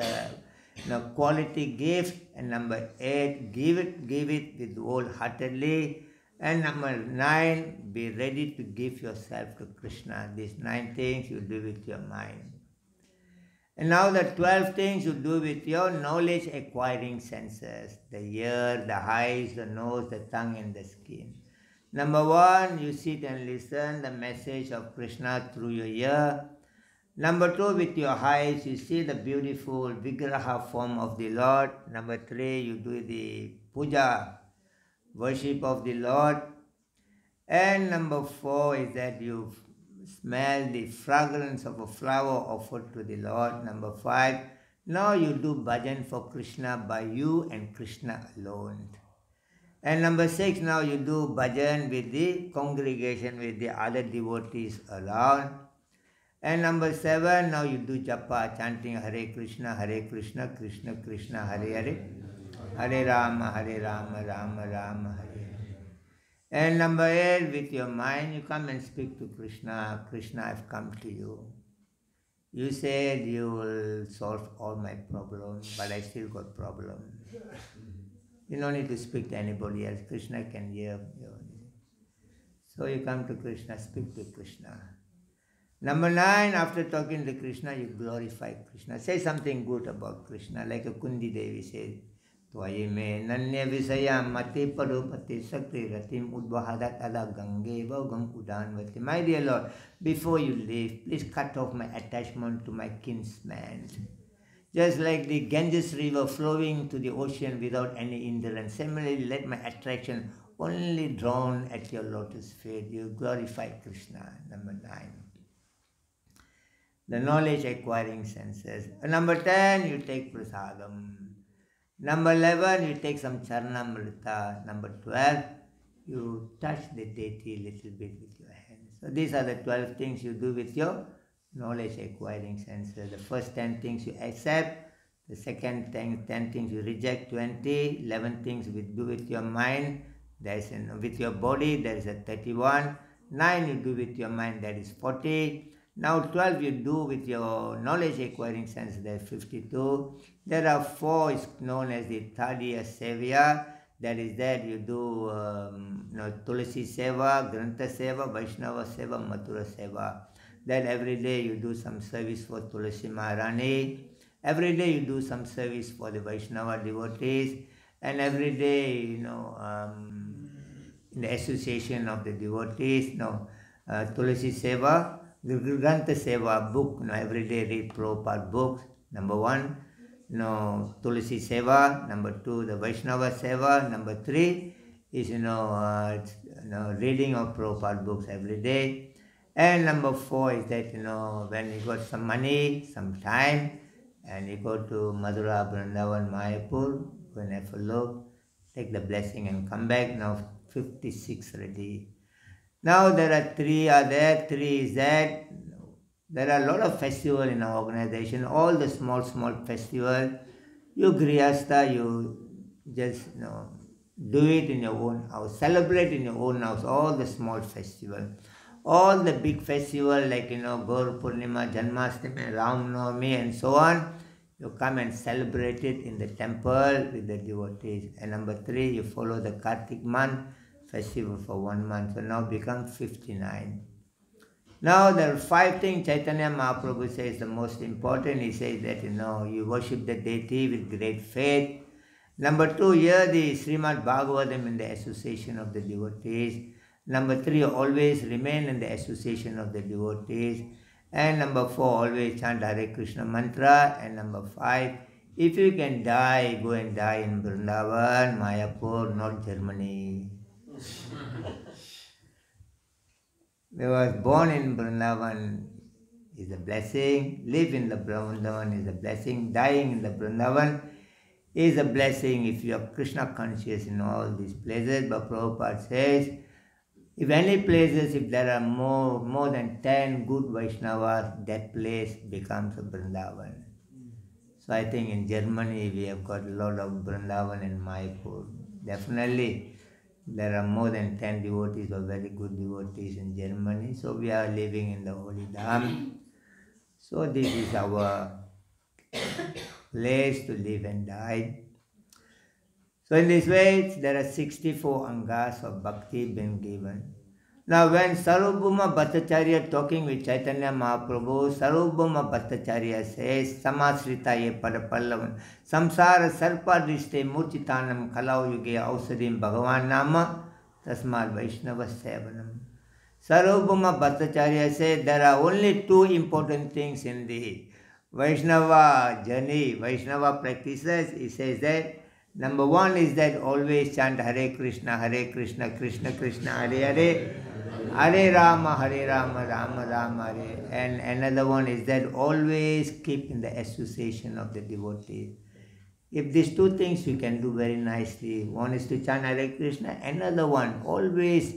quality gift. And number 8, give it with wholeheartedly. And number 9, be ready to give yourself to Krishna. These 9 things you do with your mind. And now the 12 things you do with your knowledge acquiring senses. The ear, the eyes, the nose, the tongue and the skin. Number 1, you sit and listen the message of Krishna through your ear. Number 2, with your eyes you see the beautiful Vigraha form of the Lord. Number 3, you do the puja, worship of the Lord. And number 4 is that you smell the fragrance of a flower offered to the Lord. Number 5, now you do bhajan for Krishna by you and Krishna alone. And number 6, now you do bhajan with the congregation, with the other devotees around. And number 7, now you do japa, chanting Hare Krishna, Krishna Krishna, Hare Hare, Hare Rama, Rama Rama, Hare Hare. And number 8, with your mind, you come and speak to Krishna. Krishna, I've come to you. You said you will solve all my problems, but I still got problems. You don't need to speak to anybody else. Krishna can hear you. So you come to Krishna, speak to Krishna. Number 9, after talking to Krishna, you glorify Krishna. Say something good about Krishna, like a Kundi Devi said. Twaye me nanya visaya mate padopate sakti ratim udvahadat ala gange vagam udanvati. My dear Lord, before you leave, please cut off my attachment to my kinsman. Just like the Ganges river flowing to the ocean without any hindrance, similarly let my attraction only drawn at your lotus feet. You glorify Krishna. Number 9. The knowledge acquiring senses. Number 10, you take prasadam. Number 11, you take some charnamrita. Number 12, you touch the deity a little bit with your hands. So these are the 12 things you do with your knowledge acquiring senses. The first 10 things you accept, the second 10 things you reject, 20, 11 things you do with your mind, with your body, there is a 31, 9 you do with your mind, that is 40, now 12 you do with your knowledge acquiring sense, there is 52, there are 4 is known as the Tadiya Sevya, that is that you do Tulasi Seva, Grantha Seva, Vaishnava Seva, Mathura Seva. That every day you do some service for Tulasi Maharani, every day you do some service for the Vaishnava devotees, and every day, in the association of the devotees, Tulasi Seva, the Grantha Seva book, every day read Prabhupada books, number 1, Tulasi Seva, number 2, the Vaishnava Seva, number 3 is, reading of Prabhupada books every day. And number 4 is that, when you got some money, some time, and you go to Madhura, Vrindavan, Mayapur, go and have a look, take the blessing and come back. Now 56 ready. Now there are 3 are there. 3 is that there are a lot of festivals in our organization, all the small festivals. You Grihastha, you just, do it in your own house, celebrate in your own house, all the small festivals. All the big festivals like, Gaur Purnima, Janmashtami, Ram Navami and so on, you come and celebrate it in the temple with the devotees. And number 3, you follow the Kartik month festival for 1 month. So now become 59. Now there are 5 things Chaitanya Mahaprabhu says the most important. He says that, you worship the deity with great faith. Number 2, hear the Srimad Bhagavatam in the association of the devotees. Number 3, always remain in the association of the devotees. And number 4, always chant Hare Krishna mantra. And number 5, if you can die, go and die in Vrindavan, Mayapur, not Germany. Because born in Vrindavan is a blessing, live in the Vrindavan is a blessing, dying in the Vrindavan is a blessing if you are Krishna conscious in all these places. But Prabhupada says, if any places, if there are more than 10 good Vaishnavas, that place becomes a Vrindavan. So I think in Germany we have got a lot of Vrindavan and Mayapur. Definitely there are more than 10 devotees or very good devotees in Germany. So we are living in the Holy Dham. So this is our place to live and die. So in this way, there are 64 angas of bhakti been given. Now when Sarvabhauma Bhattacharya talking with Chaitanya Mahaprabhu, Sarvabhauma Bhattacharya says, Samasritaye Padapallavan, Samsara Sarpadriste Murchitanam Kalau Yuge Ausadim Bhagavan Nama, Tasmad Vaishnava Sevanam. Sarvabhauma Bhattacharya says, there are only 2 important things in the Vaishnava journey, Vaishnava practices. He says that number 1 is that always chant Hare Krishna, Krishna Krishna, Hare Hare, Hare Rama, Rama Rama, Hare. And another one is that always keep in the association of the devotees. If these two things you can do very nicely, one is to chant Hare Krishna, another one, always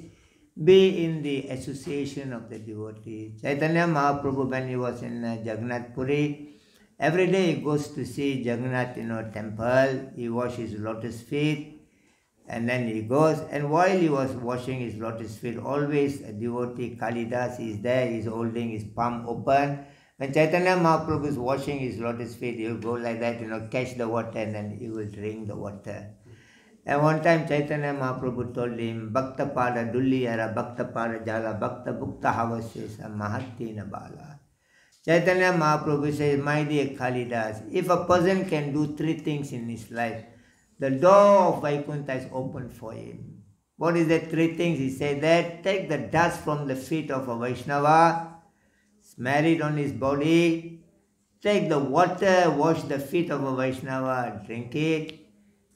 be in the association of the devotee. Chaitanya Mahaprabhu, when he was in Jagannath Puri, every day he goes to see Jagannath, temple, he washes his lotus feet, and then he goes, and while he was washing his lotus feet, always a devotee, Kalidas, is there, he's holding his palm open. When Chaitanya Mahaprabhu is washing his lotus feet, he will go like that, catch the water, and then he will drink the water. And one time Chaitanya Mahaprabhu told him, Bhakta Pada Dulliyara, Bhakta Pada Jala, Bhakta Bhukta Havasesa, Mahatina Bala. Chaitanya Mahaprabhu says, my dear Kalidas, if a person can do three things in his life, the door of Vaikuntha is open for him. What is the three things? He said that, take the dust from the feet of a Vaishnava, smear it on his body, take the water, wash the feet of a Vaishnava, drink it,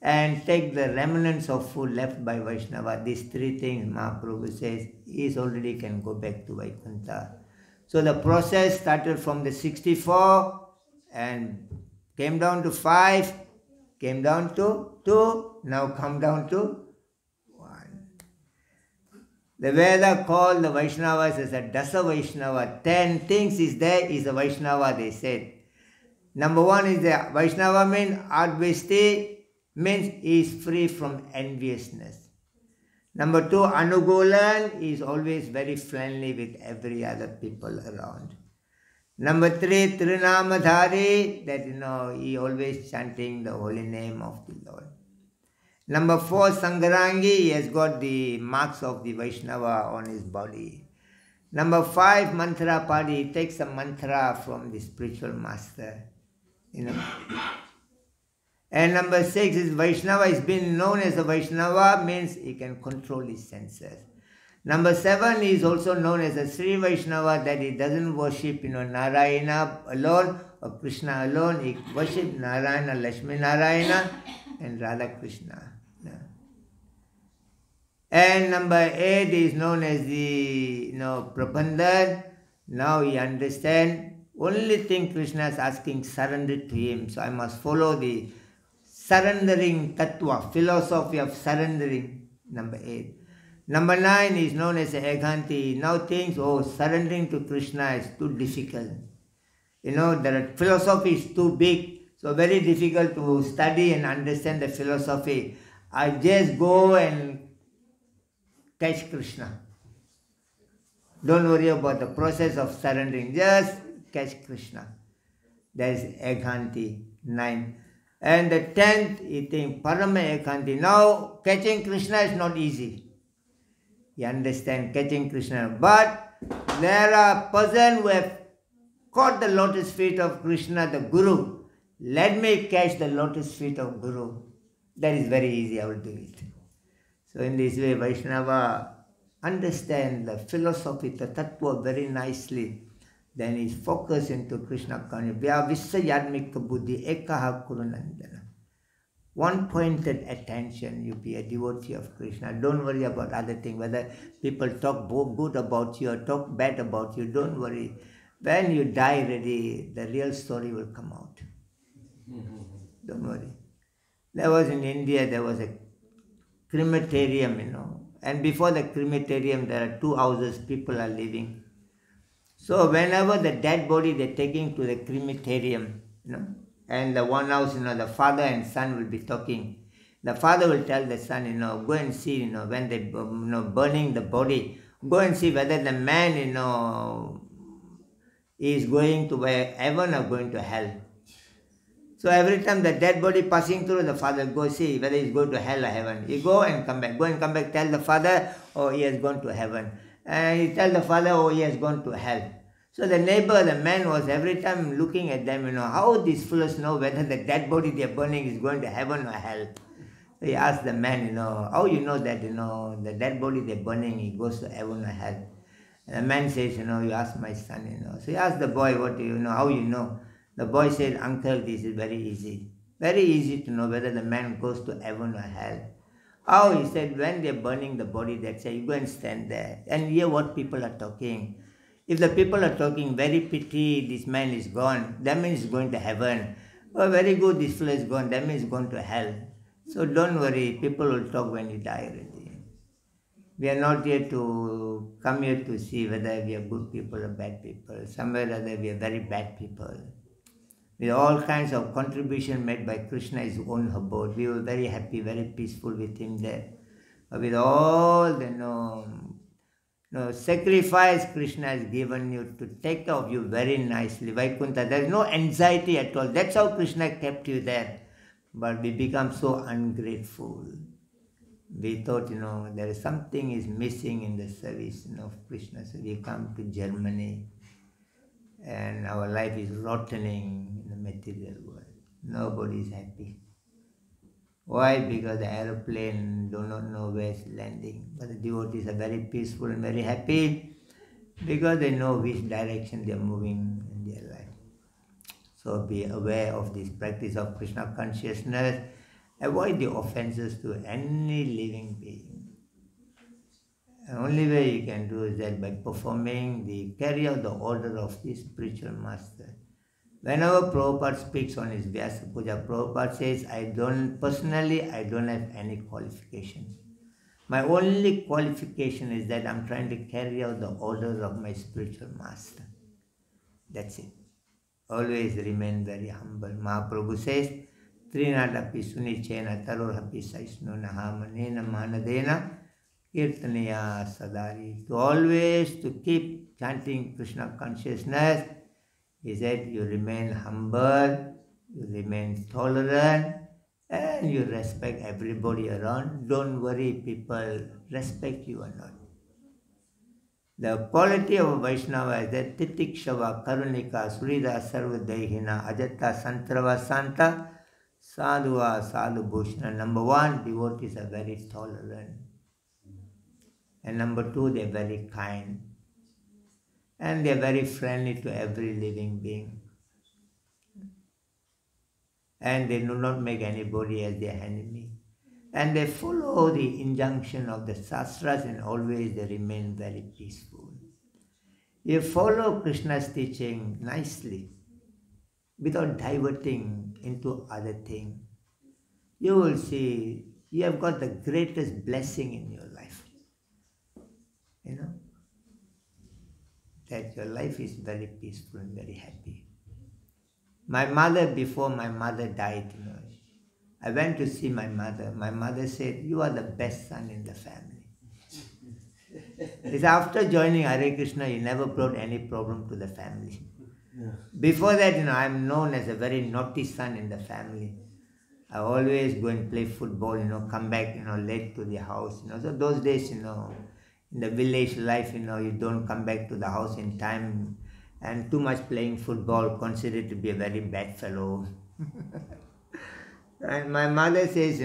and take the remnants of food left by Vaishnava. These three things, Mahaprabhu says, he already can go back to Vaikuntha. So the process started from the 64 and came down to 5, came down to 2, now come down to 1. The Veda called the Vaishnavas as a Dasa Vaishnava. 10 things is there is a Vaishnava, they said. Number 1 is the Vaishnava means Advesti, means he is free from enviousness. Number 2, Anugulan, is always very friendly with every other people around. Number 3, Trinamadhari, that he always chanting the holy name of the Lord. Number 4, Sangarangi, he has got the marks of the Vaishnava on his body. Number 5, Mantra Padi, he takes a mantra from the spiritual master. And number 6 is Vaishnava, is being known as a Vaishnava, means he can control his senses. Number 7 is also known as a Sri Vaishnava, that he doesn't worship Narayana alone or Krishna alone, he worships Narayana, Lakshmi Narayana and Radha Krishna. And number 8 is known as the Prabandhan. Now he understands, only thing Krishna is asking, surrender to him. So I must follow the surrendering tattva, philosophy of surrendering, number 8. Number 9 is known as Eganti. Now thinks, surrendering to Krishna is too difficult. The philosophy is too big, so very difficult to study and understand the philosophy. I just go and catch Krishna. Don't worry about the process of surrendering, just catch Krishna. That is Eganti, 9. And the 10th, he thinks, Parama Ekanti. Now, catching Krishna is not easy. You understand, catching Krishna. But there are persons who have caught the lotus feet of Krishna, the Guru. Let me catch the lotus feet of Guru. That is very easy, I will do it. So in this way, Vaishnava understand the philosophy, the tattva very nicely. Then is focused into Krishna consciousness. Vyavissayadmika buddhi ekaha kurunandana. One pointed attention, you be a devotee of Krishna. Don't worry about other things, whether people talk good about you or talk bad about you, don't worry. When you die already, the real story will come out. Don't worry. There was in India, there was a crematorium, and before the crematorium, there are 2 houses people are living. So whenever the dead body they're taking to the crematorium, and the one house, the father and son will be talking. The father will tell the son, go and see, when they, burning the body, go and see whether the man, is going to heaven or going to hell. So every time the dead body passing through, the father go see whether he's going to hell or heaven. He go and come back, tell the father, he has gone to heaven. And he tell the father, he has gone to hell. So the neighbor, the man, was every time looking at them, how these fellows know whether the dead body they are burning is going to heaven or hell. So he asked the man, how you know that, the dead body they are burning, he goes to heaven or hell. And the man says, you ask my son, So he asked the boy, what do you know, how you know? The boy said, uncle, this is very easy. Very easy to know whether the man goes to heaven or hell. How? He said, when they are burning the body, that's why you go and stand there and hear what people are talking. If the people are talking, very pity, this man is gone, that means he's going to heaven. Oh, very good, this fellow is gone, that means gone to hell. So don't worry, people will talk when you die already. We are not here to come here to see whether we are good people or bad people. Somewhere or other we are very bad people. With all kinds of contribution made by Krishna his own abode. We were very happy, very peaceful with him there. But with all the sacrifice Krishna has given you to take care of you very nicely, Vaikuntha, there is no anxiety at all. That's how Krishna kept you there. But we become so ungrateful. We thought, there is something is missing in the service of Krishna. So we come to Germany and our life is rottening in the material world. Nobody is happy. Why? Because the aeroplane do not know where it's landing. But the devotees are very peaceful and very happy because they know which direction they are moving in their life. So be aware of this practice of Krishna consciousness. Avoid the offenses to any living being. The only way you can do is that by carry out the order of the spiritual master. Whenever Prabhupada speaks on his Vyasa Puja, Prabhupada says, I don't have any qualifications. My only qualification is that I'm trying to carry out the orders of my spiritual master. That's it. Always remain very humble. Mahaprabhu says, Trinadapi sunichena tarorhapi saisno nahamanena manadena kirtanaya sadari. To always to keep chanting Krishna consciousness, he said, you remain humble, you remain tolerant, and you respect everybody around. Don't worry, people respect you or not. The quality of a Vaishnava is that titikshava, karunika, surida, sarvadehina, ajata, santrava, santa, sadhuva, sadhu bhushana. Number one, devotees are very tolerant. And number two, they are very kind. And they are very friendly to every living being. And they do not make anybody as their enemy. And they follow the injunction of the Shastras and always they remain very peaceful. You follow Krishna's teaching nicely, without diverting into other things. You will see you have got the greatest blessing in your life. That your life is very peaceful and very happy. My mother, before my mother died, I went to see my mother. My mother said, you are the best son in the family. It's after joining Hare Krishna, he never brought any problem to the family. Yeah. Before that, I'm known as a very naughty son in the family. I always go and play football, come back, late to the house. So those days, in the village life, you don't come back to the house in time, and too much playing football considered to be a very bad fellow. And my mother says,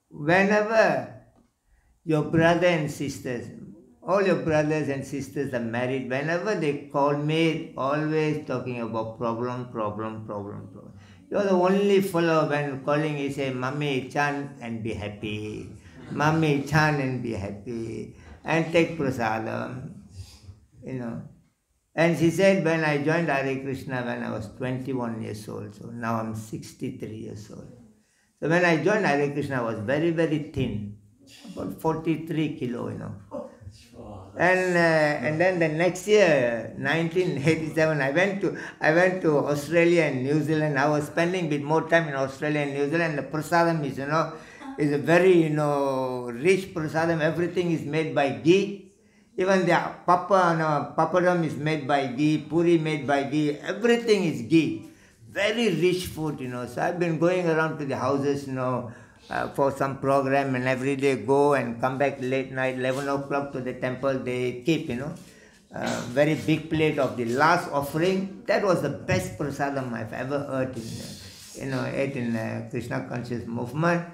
whenever your brother and sisters, all your brothers and sisters are married, whenever they call me, always talking about problem. You're the only fellow when calling, he say, Mummy, chant and be happy. Mummy, chant and be happy. And take prasadam. And she said, when I joined Hare Krishna when I was 21 years old, so now I'm 63 years old. So when I joined Hare Krishna, I was very, very thin, about 43 kilo, And then the next year, 1987, I went to Australia and New Zealand. I was spending a bit more time in Australia and New Zealand. The prasadam is a very, rich prasadam. Everything is made by ghee. Even the papadam is made by ghee, puri made by ghee, everything is ghee. Very rich food, So I've been going around to the houses, for some program, and every day go and come back late night, 11 o'clock to the temple. They keep, very big plate of the last offering. That was the best prasadam I've ever heard ate in Krishna conscious movement.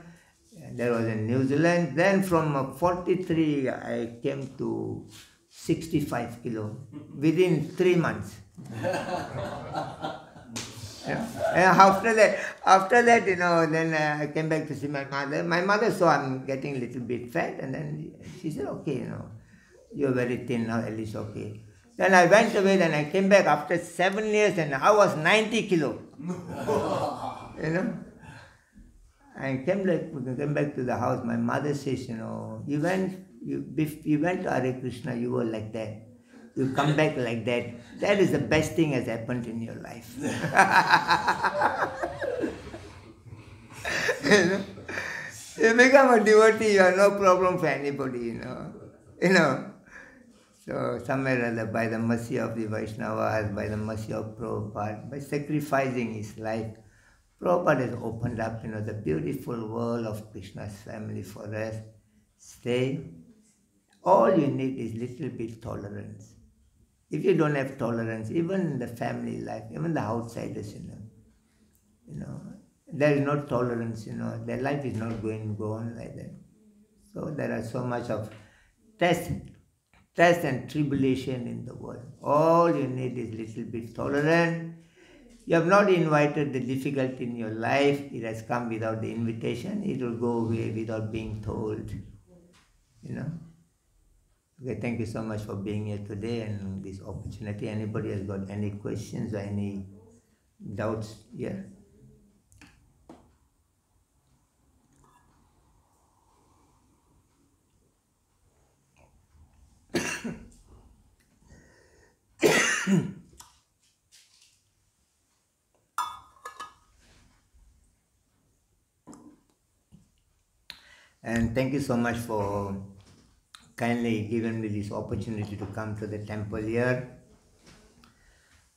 That was in New Zealand. Then from 43, I came to 65 kilo within 3 months. And after that, then I came back to see my mother. My mother saw I'm getting a little bit fat, and then she said, okay, you're very thin now, at least okay. Then I went away, then I came back after 7 years and I was 90 kilo. You know? I came back to the house. My mother says, you know, you went to Hare Krishna, you were like that. You come back like that. That is the best thing has happened in your life. You know? You become a devotee, you have no problem for anybody, you know. You know. So somewhere or other, by the mercy of the Vaishnavas, by the mercy of Prabhupada, by sacrificing his life, Prabhupada has opened up, you know, the beautiful world of Krishna's family for us. Stay. All you need is little bit tolerance. If you don't have tolerance, even in the family life, even the outsiders, you know, there is no tolerance, you know, their life is not going to go on like that. So there are so much of test and tribulation in the world. All you need is little bit tolerance. You have not invited the difficulty in your life. It has come without the invitation. It will go away without being told. You know. Okay, thank you so much for being here today and this opportunity. Anybody has got any questions or any doubts here? And thank you so much for kindly giving me this opportunity to come to the temple here.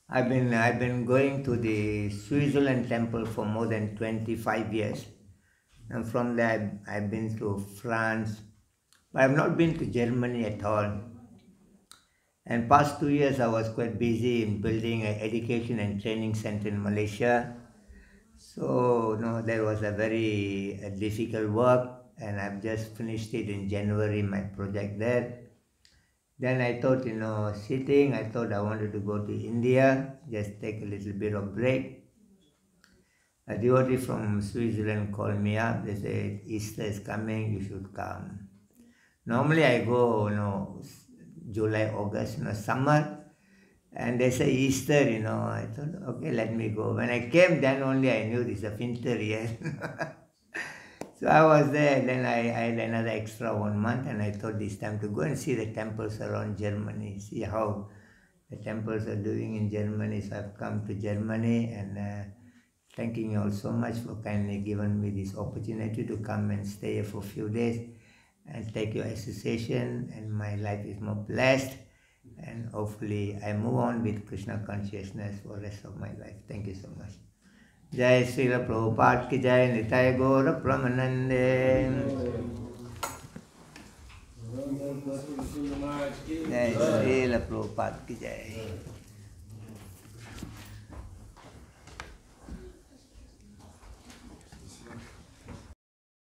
I've been going to the Switzerland temple for more than 25 years. And from there I've been to France. But I've not been to Germany at all. And past 2 years I was quite busy in building an education and training center in Malaysia. So there was a very difficult work. And I've just finished it in January, my project there. Then I thought, I wanted to go to India, just take a little bit of break. A devotee from Switzerland called me up. They said, Easter is coming, you should come. Normally I go, July, August, summer. And they say Easter, I thought, okay, let me go. When I came, then only I knew this is a winter here. So I was there, then I had another extra 1 month and I thought this time to go and see the temples around Germany, see how the temples are doing in Germany. So I've come to Germany and thanking you all so much for kindly giving me this opportunity to come and stay here for a few days and take your association, and my life is more blessed and hopefully I move on with Krishna consciousness for the rest of my life. Thank you so much. जय श्रील प्रभुपाद की जय, निताय गौर प्रमानंदे। जय श्रील प्रभुपाद की जय।